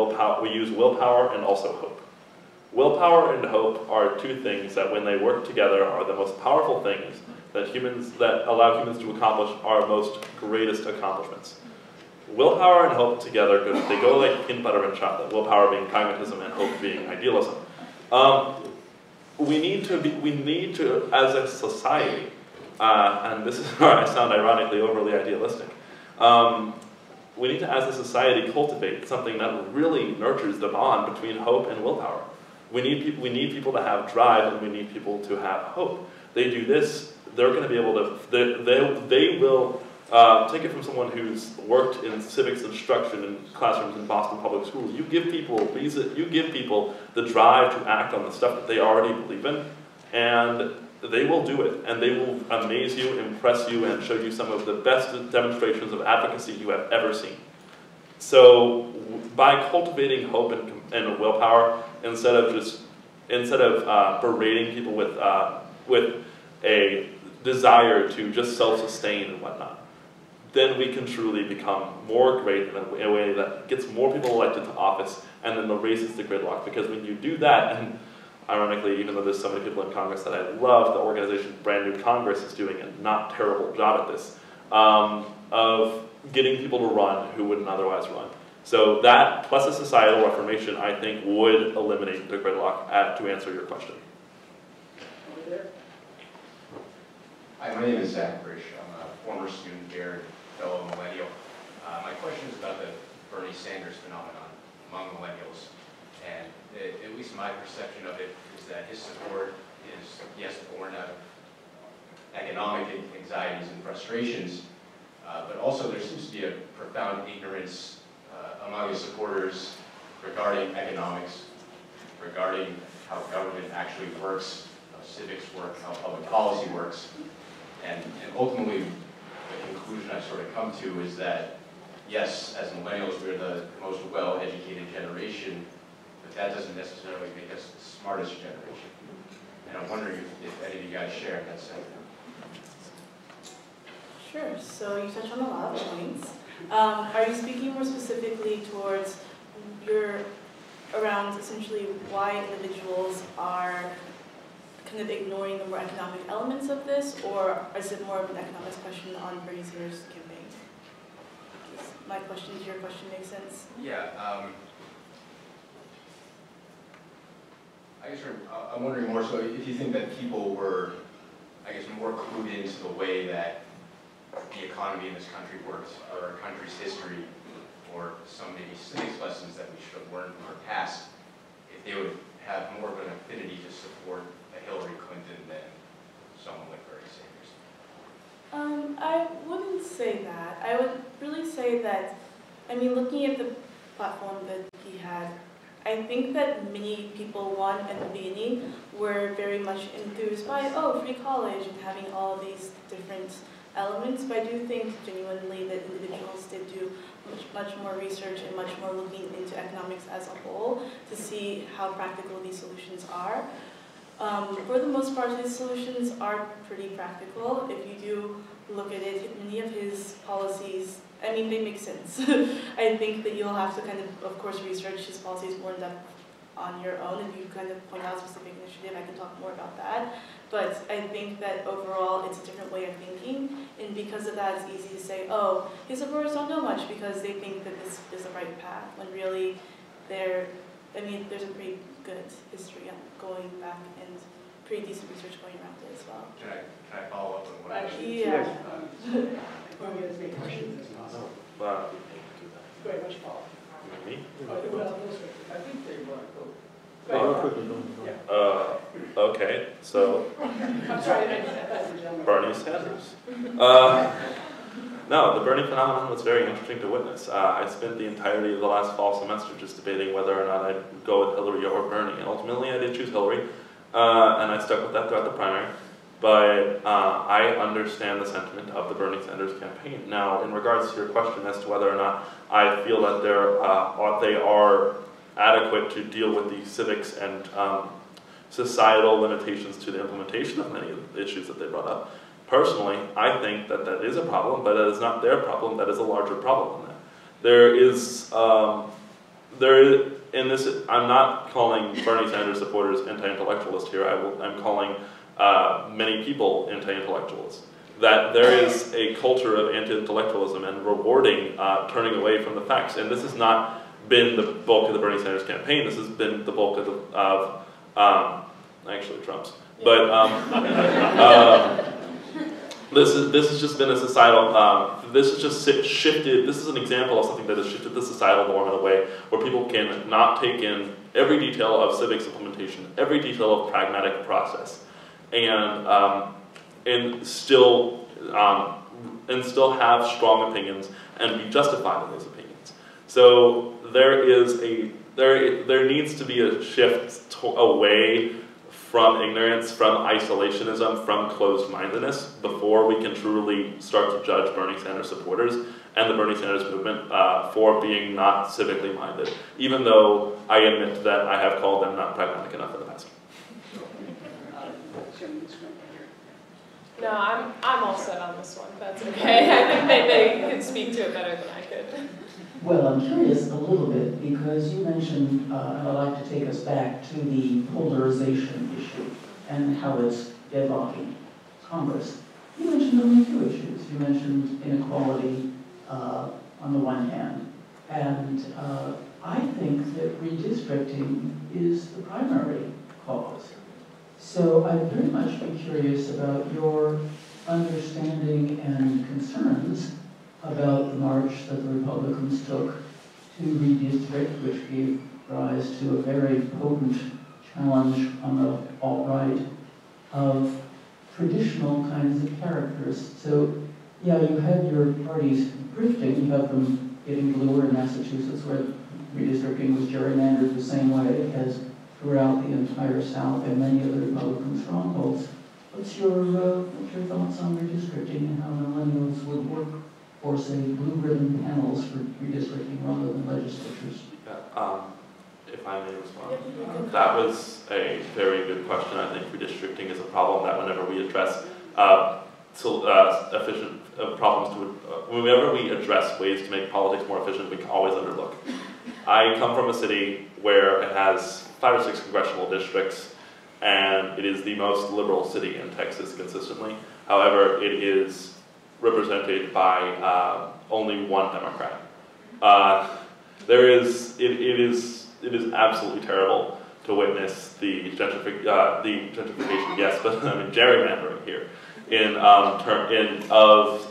we use willpower and also hope. Willpower and hope are two things that, when they work together, are the most powerful things that allow humans to accomplish our most greatest accomplishments. Willpower and hope together, they go like peanut butter and chocolate. Willpower being pragmatism and hope being idealism. We need to, as a society, and this is where I sound ironically overly idealistic. We need to, as a society, cultivate something that really nurtures the bond between hope and willpower. We need people to have drive, and we need people to have hope. They do this, they're going to be able to. They will take it from someone who's worked in civics instruction in classrooms in Boston public schools. You give people the drive to act on the stuff that they already believe in, and they will do it, and they will amaze you, impress you, and show you some of the best demonstrations of advocacy you have ever seen. So, by cultivating hope and willpower, instead of berating people with a desire to just self-sustain and whatnot, then we can truly become more great in a way that gets more people elected to office, and then erases the gridlock. Because when you do that, and ironically, even though there's so many people in Congress that I love, the organization Brand New Congress is doing a not terrible job at this, of getting people to run who wouldn't otherwise run. So that, plus a societal reformation, I think would eliminate the gridlock, to answer your question. Over there. Hi, my name is Zach Brish. I'm a former student here, fellow Millennial. My question is about the Bernie Sanders phenomenon among millennials. And at least my perception of it is that his support is, yes, born out of economic anxieties and frustrations, but also there seems to be a profound ignorance among his supporters regarding economics, regarding how government actually works, how civics work, how public policy works. And ultimately, the conclusion I sort of come to is that, yes, as millennials, we're the most well-educated generation, but that doesn't necessarily make us the smartest generation. And I'm wondering if any of you guys share that sentiment. Sure, so you touched on a lot of points. Are you speaking more specifically towards around essentially why individuals are kind of ignoring the more economic elements of this, or is it more of an economics question on Bernie Sanders' campaign? Does my question to your question make sense? Yeah. I guess I'm wondering more so if you think that people were, I guess, more clued into the way that the economy in this country works, or our country's history, or some maybe civics lessons that we should have learned from our past, if they would have more of an affinity to support a Hillary Clinton than someone like Bernie Sanders. I wouldn't say that. I would really say that, I mean, looking at the platform that he had, I think that many people, one, at the beginning, were very much enthused by, oh, free college and having all of these different elements, but I do think genuinely that individuals did do much more research and much more looking into economics as a whole to see how practical these solutions are. For the most part, his solutions are pretty practical. If you do look at it, many of his policies, I mean, they make sense. I think that you'll have to kind of course, research his policies more in depth on your own. If you kind of point out a specific initiative, I can talk more about that. But I think that overall, it's a different way of thinking. And because of that, it's easy to say, oh, his supporters don't know much because they think that this is the right path, when really there's a pretty good history going back and pretty decent research going around it as well. Can I follow up on what I Yeah. Go ahead, what's your follow-up? Me? I think they want to go. Okay, so I'm sorry, I thought you were Bernie Sanders. No, the Bernie phenomenon was very interesting to witness. I spent the entirety of the last fall semester just debating whether or not I'd go with Hillary or Bernie. And ultimately, I did choose Hillary, and I stuck with that throughout the primary. But I understand the sentiment of the Bernie Sanders campaign. Now, in regards to your question as to whether or not I feel that they are adequate to deal with the civics and societal limitations to the implementation of many of the issues that they brought up, personally, I think that that is a problem, but it is not their problem. That is a larger problem than that. In this, I'm not calling Bernie Sanders supporters anti-intellectualist here. I'm calling many people anti-intellectuals. That there is a culture of anti-intellectualism and rewarding turning away from the facts. And this has not been the bulk of the Bernie Sanders campaign. This has been the bulk of actually Trump's. But this has just been a societal, this has just shifted, this is an example of something that has shifted the societal norm in a way where people can not take in every detail of civics implementation, every detail of pragmatic process, and still have strong opinions and be justified in those opinions. So there needs to be a shift away from ignorance, from isolationism, from closed-mindedness before we can truly start to judge Bernie Sanders supporters and the Bernie Sanders movement for being not civically minded, even though I admit that I have called them not pragmatic enough in the past. No, I'm all set on this one. That's okay. I think they could speak to it better than I could. Well, I'm curious a little bit because you mentioned, and I'd like to take us back to the polarization issue and how it's deadlocking Congress. You mentioned only two issues. You mentioned inequality on the one hand, and I think that redistricting is the primary cause. So I'd very much be curious about your understanding and concerns about the march that the Republicans took to redistrict, which gave rise to a very potent challenge on the alt-right of traditional kinds of characters. So, yeah, you had your parties drifting, you have them getting bluer in Massachusetts, where redistricting was gerrymandered the same way as throughout the entire South and many other Republican strongholds. What's your thoughts on redistricting and how millennials would work for, say, blue ribbon panels for redistricting rather than legislatures? Yeah, if I may respond. That was a very good question. I think redistricting is a problem that whenever we address whenever we address ways to make politics more efficient, we can always overlook. I come from a city where it has 5 or 6 congressional districts, and it is the most liberal city in Texas consistently. However, it is represented by only one Democrat. It is absolutely terrible to witness the gentrification, yes, but I mean gerrymandering here of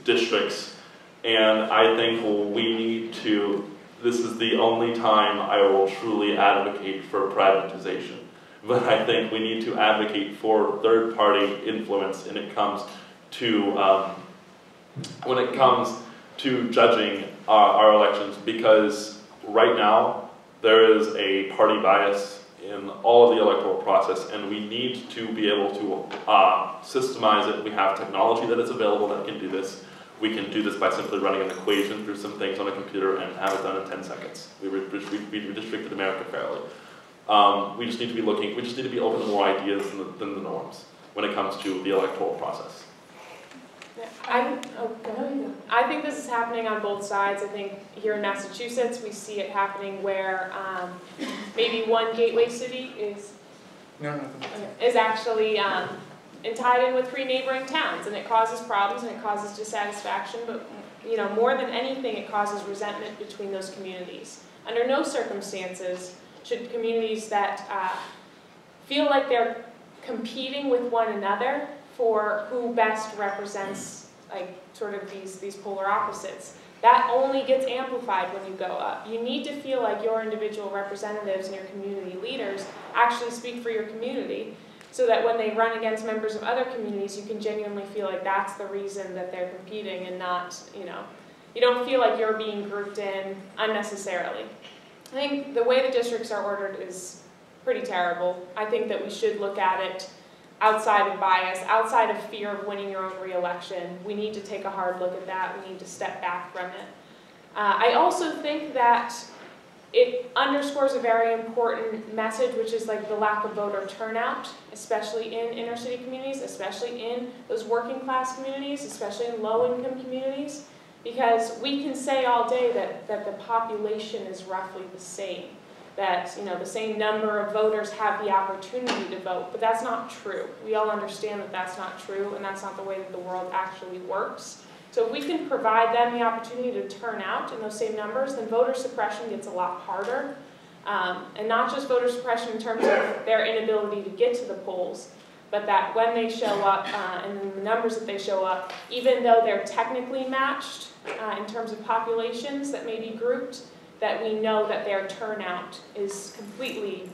districts, and I think we need to. This is the only time I will truly advocate for privatization. But I think we need to advocate for third-party influence when it comes to judging our elections, because right now there is a party bias in all of the electoral process, and we need to be able to systemize it. We have technology that is available that can do this. We can do this by simply running an equation through some things on a computer and have it done in 10 seconds. We redistricted America fairly. We just need to be looking, we just need to be open to more ideas than the norms when it comes to the electoral process. I think this is happening on both sides. I think here in Massachusetts, we see it happening where maybe one gateway city is actually tied in with 3 neighboring towns, and it causes problems and it causes dissatisfaction. But more than anything, it causes resentment between those communities. Under no circumstances should communities that feel like they're competing with one another for who best represents sort of these polar opposites. That only gets amplified when you go up. You need to feel like your individual representatives and your community leaders actually speak for your community, so that when they run against members of other communities, you can genuinely feel like that's the reason that they're competing, and not, you don't feel like you're being grouped in unnecessarily. I think the way the districts are ordered is pretty terrible. I think that we should look at it outside of bias, outside of fear of winning your own re-election. We need to take a hard look at that. We need to step back from it. I also think that it underscores a very important message, which is the lack of voter turnout, especially in inner city communities, especially in those working class communities, especially in low-income communities, because we can say all day that the population is roughly the same, that the same number of voters have the opportunity to vote, but that's not true. We all understand that that's not true, and that's not the way that the world actually works. So if we can provide them the opportunity to turn out in those same numbers, then voter suppression gets a lot harder. And not just voter suppression in terms of their inability to get to the polls, but that when they show up, and the numbers that they show up, even though they're technically matched in terms of populations that may be grouped, that we know that their turnout is completely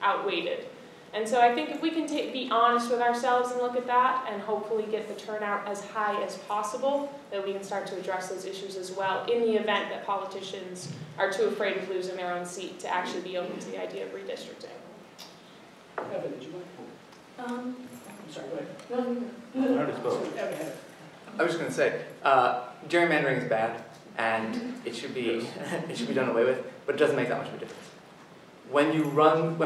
outweighed. And so I think if we can be honest with ourselves and look at that, and hopefully get the turnout as high as possible, that we can start to address those issues as well, in the event that politicians are too afraid of losing their own seat to actually be open to the idea of redistricting. Evan, did you mind? I'm sorry, go ahead. I already spoke. I was just going to say, gerrymandering is bad, and it should be done away with, but it doesn't make that much of a difference. When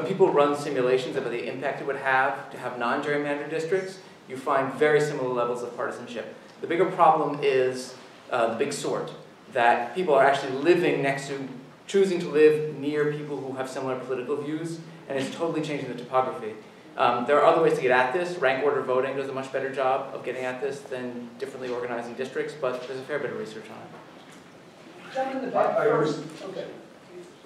people run simulations about the impact it would have to have non-gerrymandered districts, you find very similar levels of partisanship. The bigger problem is the big sort, that people are actually living next to, choosing to live near people who have similar political views, and it's totally changing the topography. There are other ways to get at this. Rank order voting does a much better job of getting at this than differently organizing districts, but there's a fair bit of research on it. John in the back first. Okay.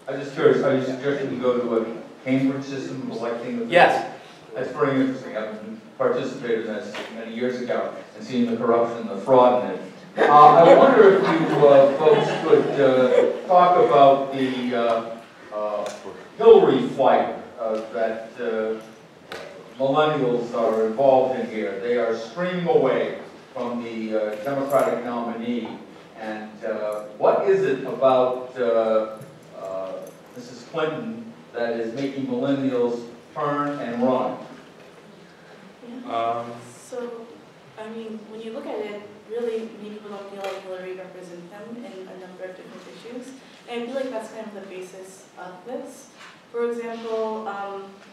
I'm just curious, are you suggesting we go to a Cambridge system of electing the Yes. That's very interesting. I've participated in this many years ago and seen the corruption, the fraud in it. I wonder if you folks could talk about the Hillary flight that millennials are involved in here. They are streaming away from the Democratic nominee. And what is it about Mrs. Clinton that is making millennials turn and run? So, I mean, when you look at it, really, many people don't feel like Hillary represents them in a number of different issues. And I feel like that's kind of the basis of this. For example,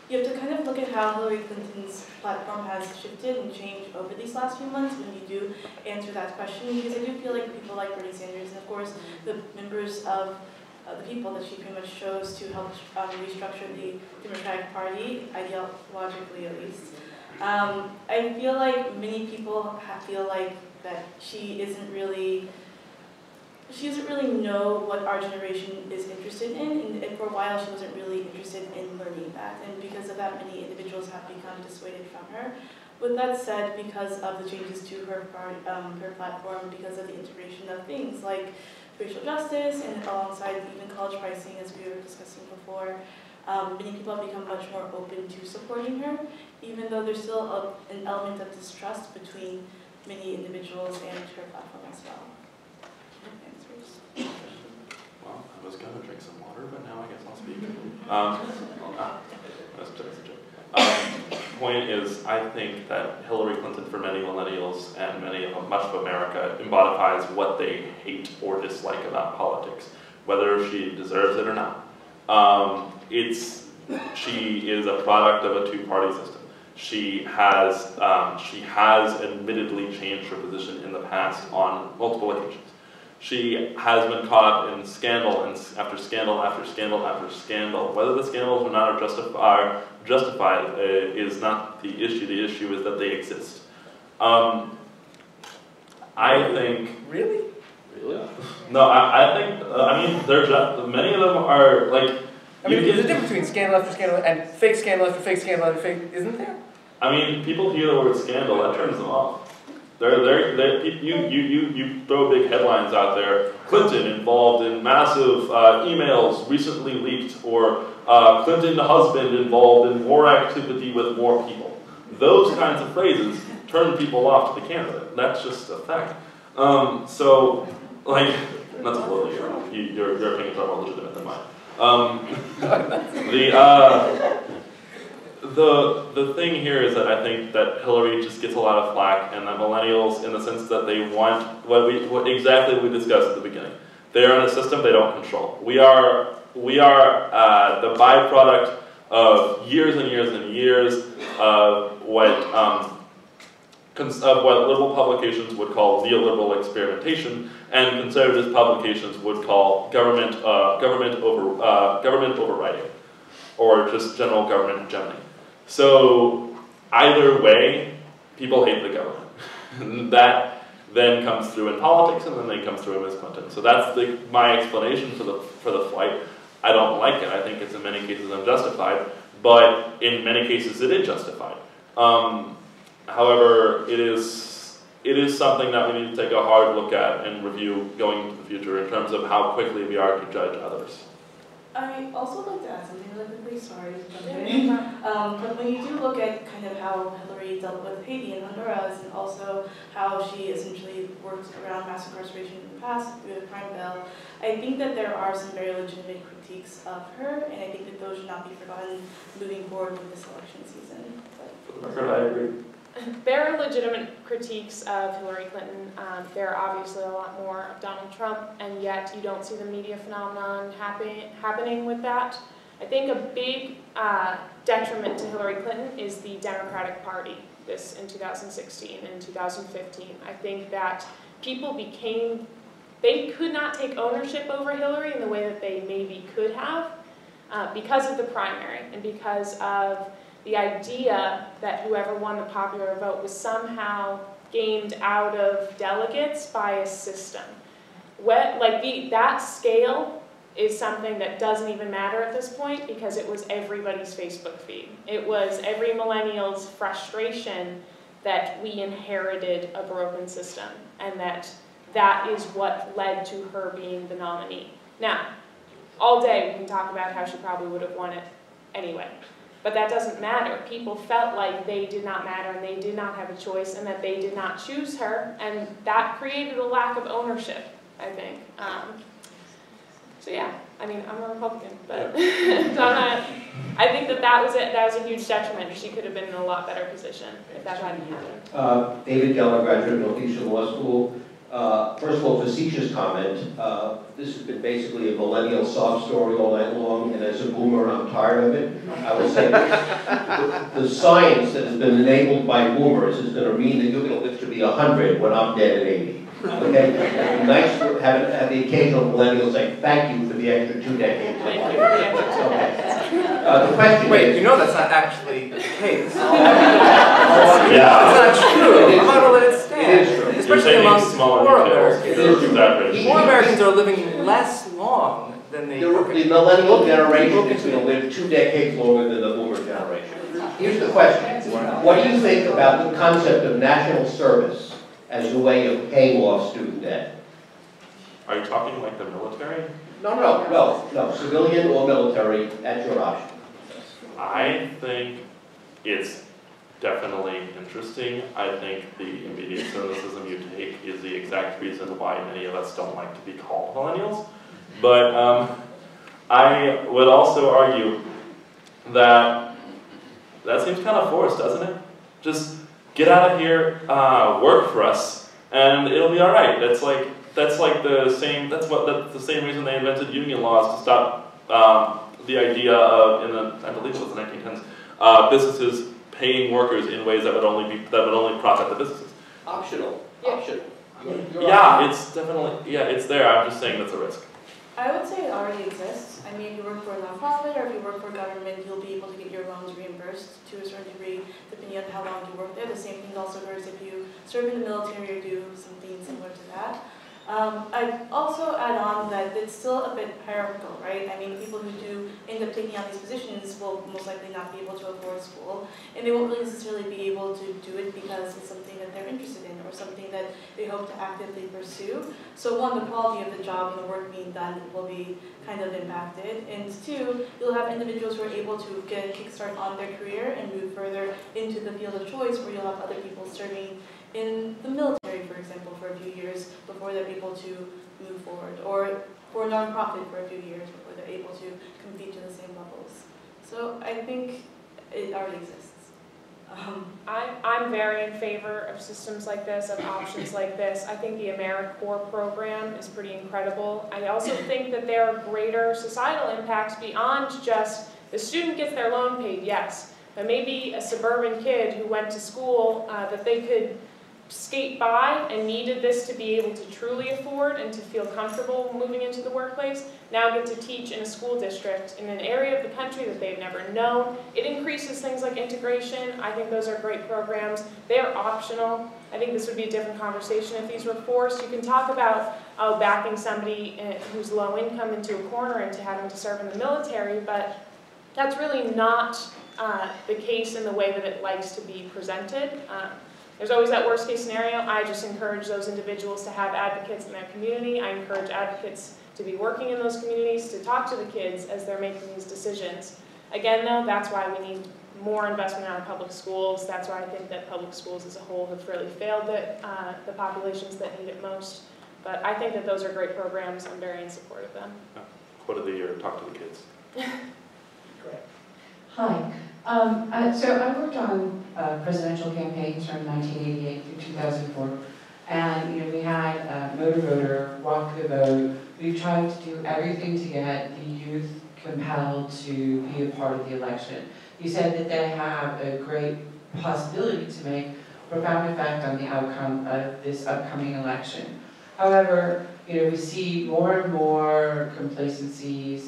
you have to kind of look at how Hillary Clinton's platform has shifted and changed over these last few months when you do answer that question, because I do feel like people like Bernie Sanders, and of course the members of the people that she pretty much chose to help restructure the Democratic Party, ideologically at least. I feel like many people feel like that she doesn't really know what our generation is interested in, and for a while she wasn't really interested in learning that, and because of that many individuals have become dissuaded from her. With that said, because of the changes to her platform, because of the integration of things like racial justice and alongside even college pricing, as we were discussing before, many people have become much more open to supporting her, even though there's still an element of distrust between many individuals and her platform as well. Well, I was going to drink some water, but now I guess I'll speak. Point is, I think that Hillary Clinton, for many millennials and much of America, embodies what they hate or dislike about politics, whether she deserves it or not. She is a product of a two-party system. She has admittedly changed her position in the past on multiple occasions. She has been caught up in scandal and after scandal after scandal after scandal. Whether the scandals or not are justified is not the issue. The issue is that they exist. I think. Really? Really? No, I think. I mean, many of them are like. I mean, there's a difference between scandal after scandal and fake scandal after fake scandal after fake, isn't there? I mean, people hear the word scandal, that turns them off. You throw big headlines out there. Clinton involved in massive emails recently leaked, or Clinton husband involved in war activity with war people. Those kinds of phrases turn people off to the candidate. That's just a fact. So, like, not to blow your opinions are more legitimate than mine. The thing here is that I think that Hillary just gets a lot of flack, and that millennials, in the sense that they want what exactly we discussed at the beginning. They are in a system they don't control. We are the byproduct of years and years and years of what liberal publications would call neoliberal experimentation, and conservative publications would call government overriding, or just general government hegemony. So either way, people hate the government. That then comes through in politics, and then they comes through in Ms. Clinton. So that's my explanation for the flight. I don't like it. I think it's in many cases unjustified, but in many cases it is justified. However, it is something that we need to take a hard look at and review going into the future in terms of how quickly we are to judge others. I also like to add something really quickly, sorry to jump in. But when you do look at kind of how Hillary dealt with Haiti and Honduras, and also how she essentially worked around mass incarceration in the past through the crime bill, I think that there are some very legitimate critiques of her, and I think that those should not be forgotten moving forward with this election season. For the record, I agree. There are legitimate critiques of Hillary Clinton. There are obviously a lot more of Donald Trump, and yet you don't see the media phenomenon happening with that. I think a big detriment to Hillary Clinton is the Democratic Party in 2016 and 2015. I think that people they could not take ownership over Hillary in the way that they maybe could have because of the primary and because of the idea that whoever won the popular vote was somehow gamed out of delegates by a system. That scale is something that doesn't even matter at this point, because it was everybody's Facebook feed. It was every millennial's frustration that we inherited a broken system, and that is what led to her being the nominee. Now, all day we can talk about how she probably would have won it anyway. But that doesn't matter. People felt like they did not matter and they did not have a choice and that they did not choose her, and that created a lack of ownership, I think. So yeah, I mean, I'm a Republican, but I think that was it. That was a huge detriment. She could have been in a lot better position if that hadn't happened. David Geller, graduate of Milwaukee Law School. First of all, facetious comment. This has been basically a millennial sob story all night long, and as a boomer, I'm tired of it. I will say this. The science that has been enabled by boomers is going to mean that you're going to live to be 100 when I'm dead at 80. Okay? It's nice to have the occasional millennial say, thank you for the extra 2 decades. Thank you for the extra 2 decades. The question Wait, is, you know that's not actually the case. Yeah. It's not true. I'm going to let it stand. It is true. Especially among poor Americans. Poor Americans are living less long than the millennial generation is going to live 2 decades longer than the boomer generation. Here's the question. What do you think about the concept of national service as a way of paying off student debt? Are you talking like the military? No, civilian or military, at your option. I think it's definitely interesting. I think the immediate cynicism you take is the exact reason why many of us don't like to be called millennials. But I would also argue that That seems kind of forced, doesn't it? Just get out of here, work for us, and it'll be all right. That's the same reason they invented union laws to stop the idea of, I believe it was the 1910s, businesses paying workers in ways that would only profit the businesses. Optional. Yeah. Optional. Yeah, it's definitely, yeah, it's there. I'm just saying that's a risk. I would say it already exists. I mean, if you work for a nonprofit or if you work for government, you'll be able to get your loans reimbursed to a certain degree, depending on how long you work there. The same thing also occurs if you serve in the military or do something similar to that. I'd also add on that it's still a bit hierarchical, right? I mean, people who do end up taking on these positions will most likely not be able to afford school, and they won't really necessarily be able to do it because it's something that they're interested in or something that they hope to actively pursue. So one, the quality of the job and the work being done will be kind of impacted, and two, you'll have individuals who are able to get a kickstart on their career and move further into the field of choice, where you'll have other people serving in the military, for example, for a few years before they're able to move forward, or for a nonprofit for a few years before they're able to compete to the same levels. So I think it already exists. I'm very in favor of systems like this, of options like this. I think the AmeriCorps program is pretty incredible. I also think that there are greater societal impacts beyond just the student gets their loan paid, yes, but maybe a suburban kid who went to school that they could skate by and needed this to be able to truly afford and to feel comfortable moving into the workplace, now get to teach in a school district in an area of the country that they've never known. It increases things like integration. I think those are great programs. They are optional. I think this would be a different conversation if these were forced. You can talk about backing somebody who's low income into a corner into having to serve in the military, but that's really not the case in the way that it likes to be presented. There's always that worst case scenario. I just encourage those individuals to have advocates in their community. I encourage advocates to be working in those communities, to talk to the kids as they're making these decisions. Again, though, that's why we need more investment in our public schools. That's why I think that public schools as a whole have really failed the populations that need it most. But I think that those are great programs. I'm very in support of them. Quote of the year, talk to the kids. Correct. Hi. So I worked on presidential campaigns from 1988 through 2004, and we had Motor Voter, Walk the Vote. We tried to do everything to get the youth compelled to be a part of the election. You said that they have a great possibility to make a profound effect on the outcome of this upcoming election. However, we see more and more complacency,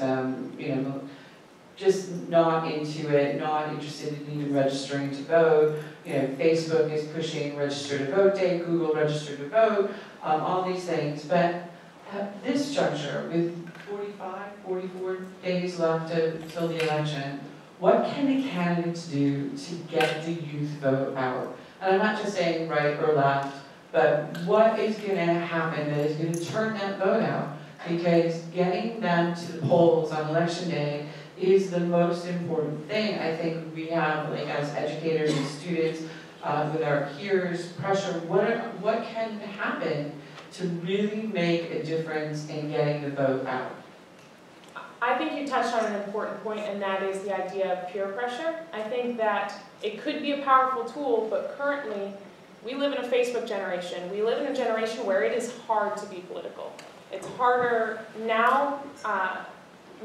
just not into it, not interested in even registering to vote. Facebook is pushing register to vote day, Google register to vote, all these things. But at this juncture, with 44 days left until the election, what can the candidates do to get the youth vote out? And I'm not just saying right or left, but what is going to happen that is going to turn that vote out? Because getting them to the polls on election day is the most important thing. I think we have, as educators and students, with our peers, pressure. What can happen to really make a difference in getting the vote out? I think you touched on an important point, and that is the idea of peer pressure. I think that it could be a powerful tool, but currently we live in a Facebook generation. We live in a generation where it is hard to be political. It's harder now,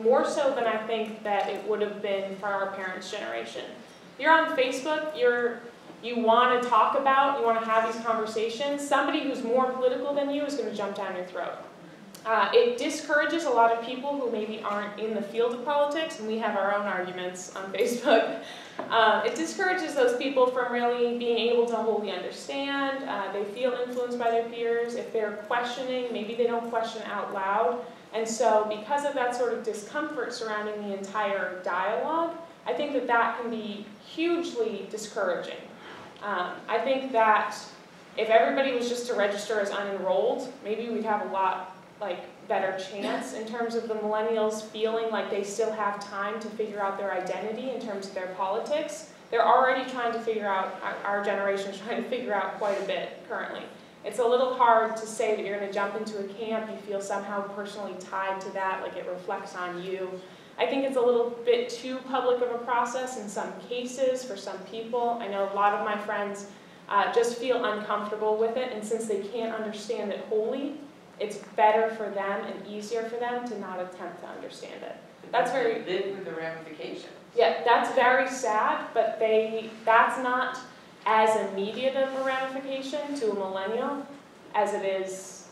more so than I think that it would have been for our parents' generation. You're on Facebook, you want to talk about, you want to have these conversations. Somebody who's more political than you is going to jump down your throat. It discourages a lot of people who maybe aren't in the field of politics, and we have our own arguments on Facebook. It discourages those people from really being able to wholly understand. They feel influenced by their peers. If they're questioning, maybe they don't question out loud. And so because of that sort of discomfort surrounding the entire dialogue, I think that that can be hugely discouraging. I think that if everybody was just to register as unenrolled, maybe we'd have a lot better chance in terms of the millennials feeling like they still have time to figure out their identity in terms of their politics. They're already trying to figure out, our generation is trying to figure out quite a bit currently. It's a little hard to say that you're going to jump into a camp, you feel somehow personally tied to that, like it reflects on you. I think it's a little bit too public of a process in some cases for some people. I know a lot of my friends just feel uncomfortable with it, and since they can't understand it wholly, it's better for them and easier for them to not attempt to understand it. That's very... Live with the ramifications. Yeah, that's very sad, but that's not as immediate of a ramification to a millennial as it is,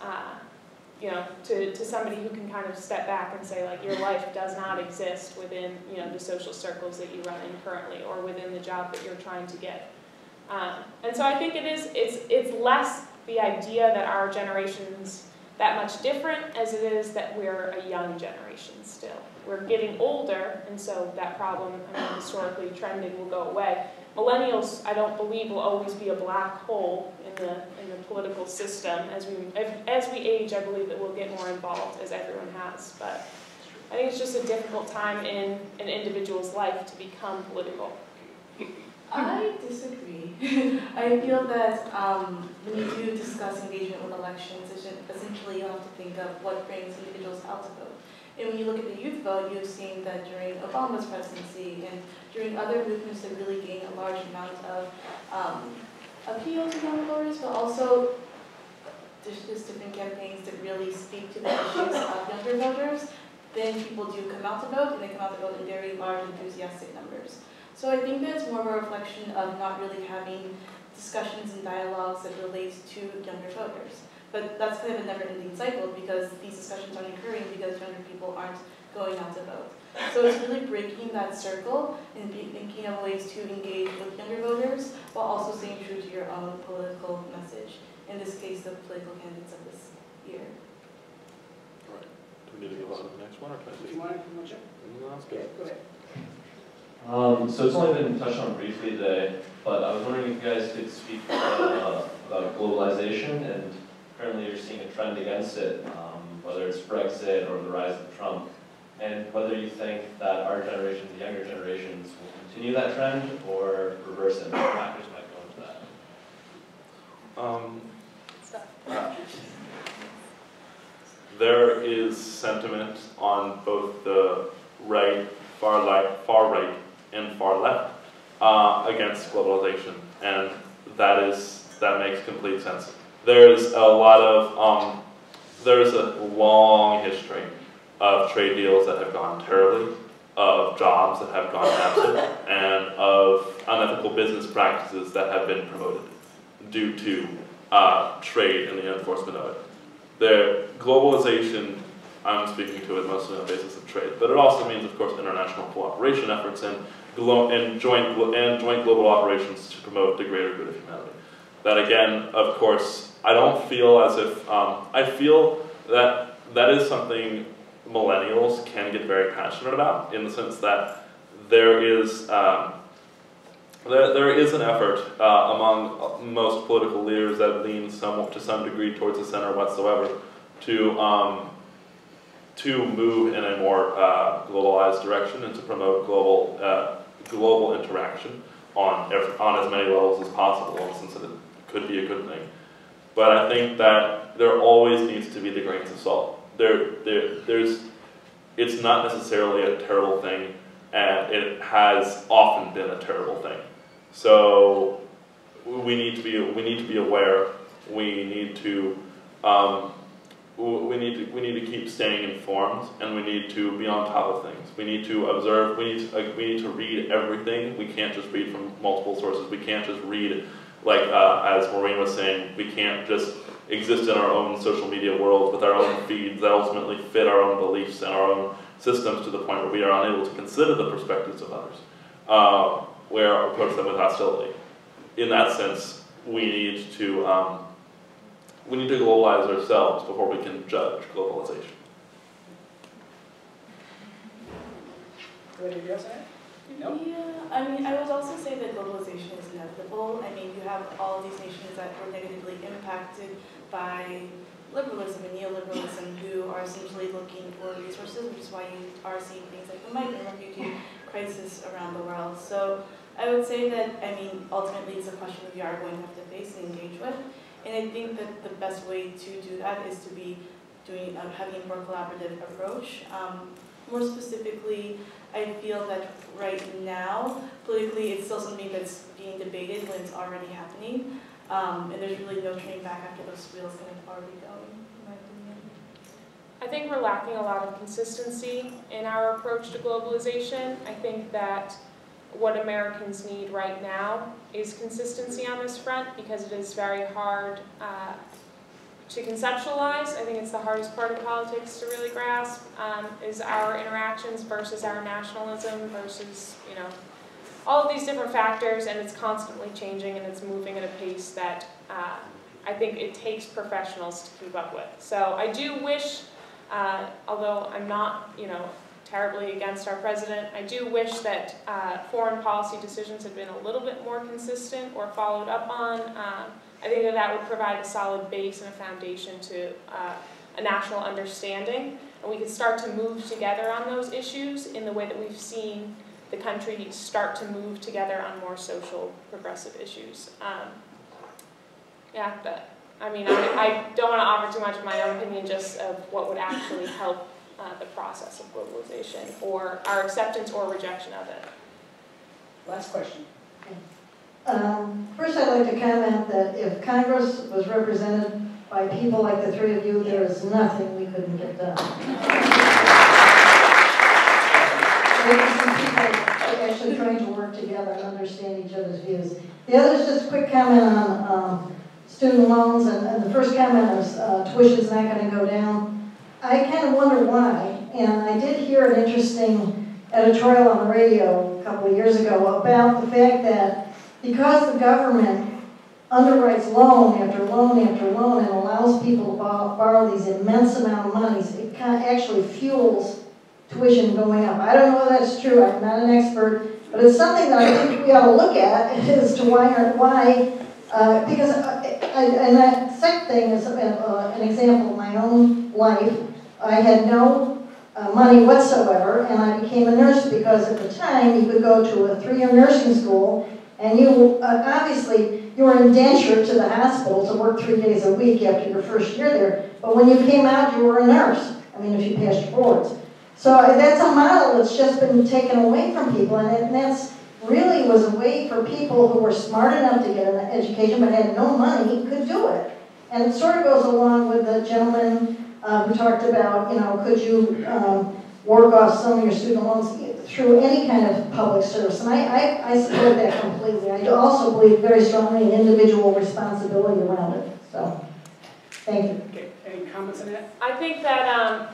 you know, to somebody who can kind of step back and say, like, your life does not exist within, you know, the social circles that you run in currently or within the job that you're trying to get. And so I think it's less the idea that our generation's that much different as it is that we're a young generation still. We're getting older, and so that problem, I mean, historically trending, will go away. Millennials, I don't believe, will always be a black hole in the political system. As we age, I believe that we'll get more involved, as everyone has. But I think it's just a difficult time in an individual's life to become political. I disagree. I feel that when you do discuss engagement with elections, essentially you have to think of what brings individuals out to vote. And when you look at the youth vote, you've seen that during Obama's presidency and during other movements that really gain a large amount of appeal to young voters, but also there's just different campaigns that really speak to the issues of younger voters, then people do come out to vote, and they come out to vote in very large, enthusiastic numbers. So I think that it's more of a reflection of not really having discussions and dialogues that relate to younger voters. But that's kind of a never-ending cycle because these discussions aren't occurring because younger people aren't going out to vote. So it's really breaking that circle and thinking of ways to engage with younger voters while also staying true to your own political message. In this case, the political candidates of this year. All right. Do we need to go on to the next one, or can I If you want to check? No, that's good. Go ahead. So it's only been touched on briefly today, but I was wondering if you guys could speak about globalization, and currently you're seeing a trend against it, whether it's Brexit or the rise of Trump, and whether you think that our generation, the younger generations, will continue that trend or reverse it. What factors might go into that? There is sentiment on both the right, far right, and far left against globalization, and that makes complete sense. There's a lot of there's a long history of trade deals that have gone terribly, of jobs that have gone absent, and of unethical business practices that have been promoted due to trade and the enforcement of it. The globalization I'm speaking to it mostly on the basis of trade, but it also means, of course, international cooperation efforts and joint global operations to promote the greater good of humanity. That again, of course, I don't feel as if I feel that that is something millennials can get very passionate about, in the sense that there is an effort among most political leaders that lean to some degree towards the center whatsoever to move in a more globalized direction and to promote global interaction on as many levels as possible, since it could be a good thing. But I think that there always needs to be the grains of salt. It's not necessarily a terrible thing, and it has often been a terrible thing. So we need to be aware. We need to keep staying informed, and we need to be on top of things. We need to observe. We need to read everything. We can't just read from multiple sources. We can't just read, like as Maureen was saying, we can't just exist in our own social media world with our own feeds that ultimately fit our own beliefs and our own systems to the point where we are unable to consider the perspectives of others, where approach them with hostility. In that sense, we need to globalize ourselves before we can judge globalization. Anybody else add? No? Yeah, I mean, I would also say that globalization is inevitable. I mean, you have all these nations that were negatively impacted by liberalism and neoliberalism who are essentially looking for resources, which is why you are seeing things like the migrant refugee crisis around the world. So I would say that, I mean, ultimately it's a question that we are going to have to face and engage with. And I think that the best way to do that is to be having a more collaborative approach. More specifically, I feel that right now, politically, it's still something that's being debated when it's already happening. And there's really no turning back after those wheels kind of already going, in my opinion. I think we're lacking a lot of consistency in our approach to globalization. I think that what Americans need right now is consistency on this front, because it is very hard to conceptualize. I think it's the hardest part of politics to really grasp, is our interactions versus our nationalism versus, you know, all of these different factors, and it's constantly changing and it's moving at a pace that I think it takes professionals to keep up with. So I do wish, although I'm not, you know, terribly against our president, I do wish that foreign policy decisions had been a little bit more consistent or followed up on. I think that would provide a solid base and a foundation to a national understanding, and we could start to move together on those issues in the way that we've seen the country start to move together on more social progressive issues. Yeah, but I mean, I don't want to offer too much of my own opinion just of what would actually help the process of globalization or our acceptance or rejection of it. Last question. First, I'd like to comment that if Congress was represented by people like the three of you, there is nothing we couldn't get done. Maybe some people are actually trying to work together and understand each other's views. The other is just a quick comment on student loans, and the first comment is tuition's not going to go down. I kind of wonder why, and I did hear an interesting editorial on the radio a couple of years ago about the fact that because the government underwrites loan after loan after loan and allows people to borrow these immense amount of monies, it kind of actually fuels tuition going up. I don't know if that's true, I'm not an expert, but it's something that I think we ought to look at as to why because, and that second thing is an example of my own life. I had no money whatsoever, and I became a nurse because at the time you could go to a 3-year nursing school, and you obviously you were indentured to the hospital to work 3 days a week after your first year there. But when you came out, you were a nurse. I mean, if you passed your boards. So that's a model that's just been taken away from people, and that's really was a way for people who were smart enough to get an education but had no money could do it. And it sort of goes along with the gentleman who talked about, you know, could you work off some of your student loans through any kind of public service. And I support that completely. I also believe very strongly in individual responsibility around it. So, thank you. Okay, any comments on that? I think that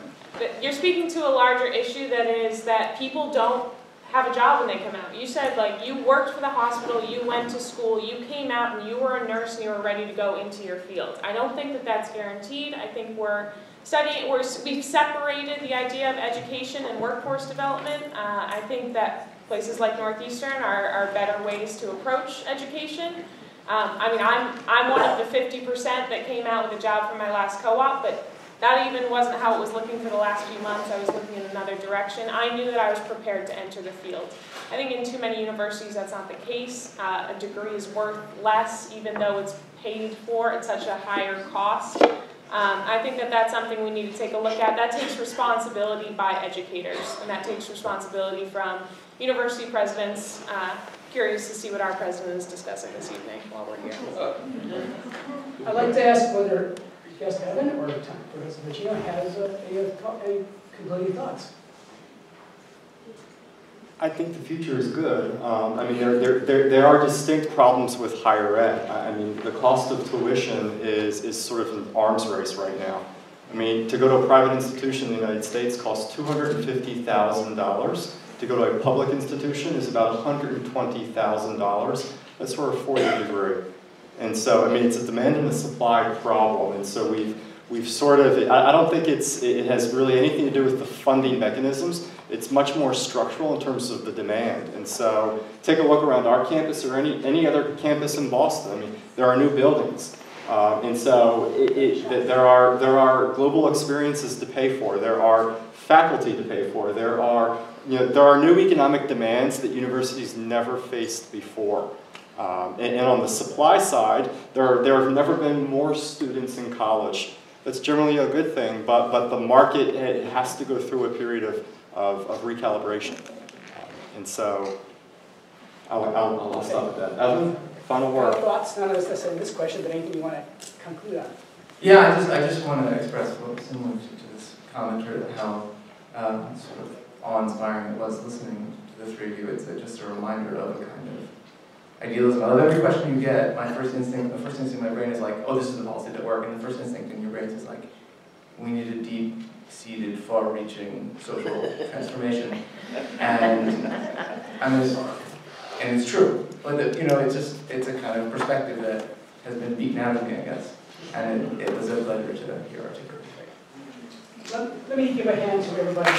you're speaking to a larger issue, that is that people don't have a job when they come out. You said, like, you worked for the hospital, you went to school, you came out and you were a nurse and you were ready to go into your field. I don't think that that's guaranteed. I think we've separated the idea of education and workforce development. I think that places like Northeastern are better ways to approach education. I mean, I'm one of the 50% that came out with a job from my last co-op, but that even wasn't how it was looking for the last few months. I was looking in another direction. I knew that I was prepared to enter the field. I think in too many universities that's not the case. A degree is worth less even though it's paid for at such a higher cost. I think that that's something we need to take a look at. That takes responsibility by educators, and that takes responsibility from university presidents. Curious to see what our president is discussing this evening while we're here. I'd like to ask whether guest Evan or Professor Vicino has any concluding thoughts. I think the future is good. I mean, there are distinct problems with higher ed. I mean, the cost of tuition is sort of an arms race right now. I mean, to go to a private institution in the United States costs $250,000. To go to a public institution is about $120,000. That's for a 4-year degree. And so, I mean, it's a demand and a supply problem. And so we've sort of, I don't think it has really anything to do with the funding mechanisms. It's much more structural in terms of the demand. And so take a look around our campus or any other campus in Boston. I mean, there are new buildings. And so there are global experiences to pay for. There are faculty to pay for. There are new economic demands that universities never faced before. And on the supply side, there have never been more students in college. That's generally a good thing, but the market has to go through a period of recalibration. And so I'll stop at that. Evan, final word. Thoughts, not necessarily this question, but anything you want to conclude on? Yeah, I just want to express similar to this commenter, how sort of awe-inspiring it was listening to the three of you. It's just a reminder of a kind of idealism. Out of every question you get, the first instinct in my brain is like, oh, this is the policy that works, and the first instinct in your brain is like, we need a deep-seated, far-reaching social transformation, and it's true. But it's a kind of perspective that has been beaten out of me, I guess, and it was a pleasure to hear articulate. Let me give a hand to everybody.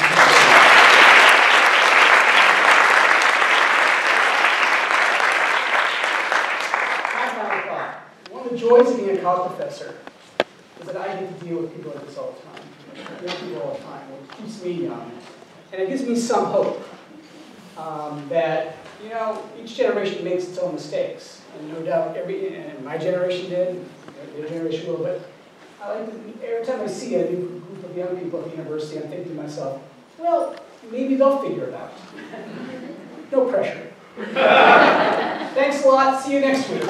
My final thought. One of the joys of being a college professor is that I get to deal with people like this all the time. I deal with people all the time, which keeps me young. And it gives me some hope that, each generation makes its own mistakes. And no doubt and my generation did, their generation will, but I like to, every time I see a new group of young people at the university, I'm thinking to myself, well, maybe they'll figure it out. No pressure. Thanks a lot. See you next week.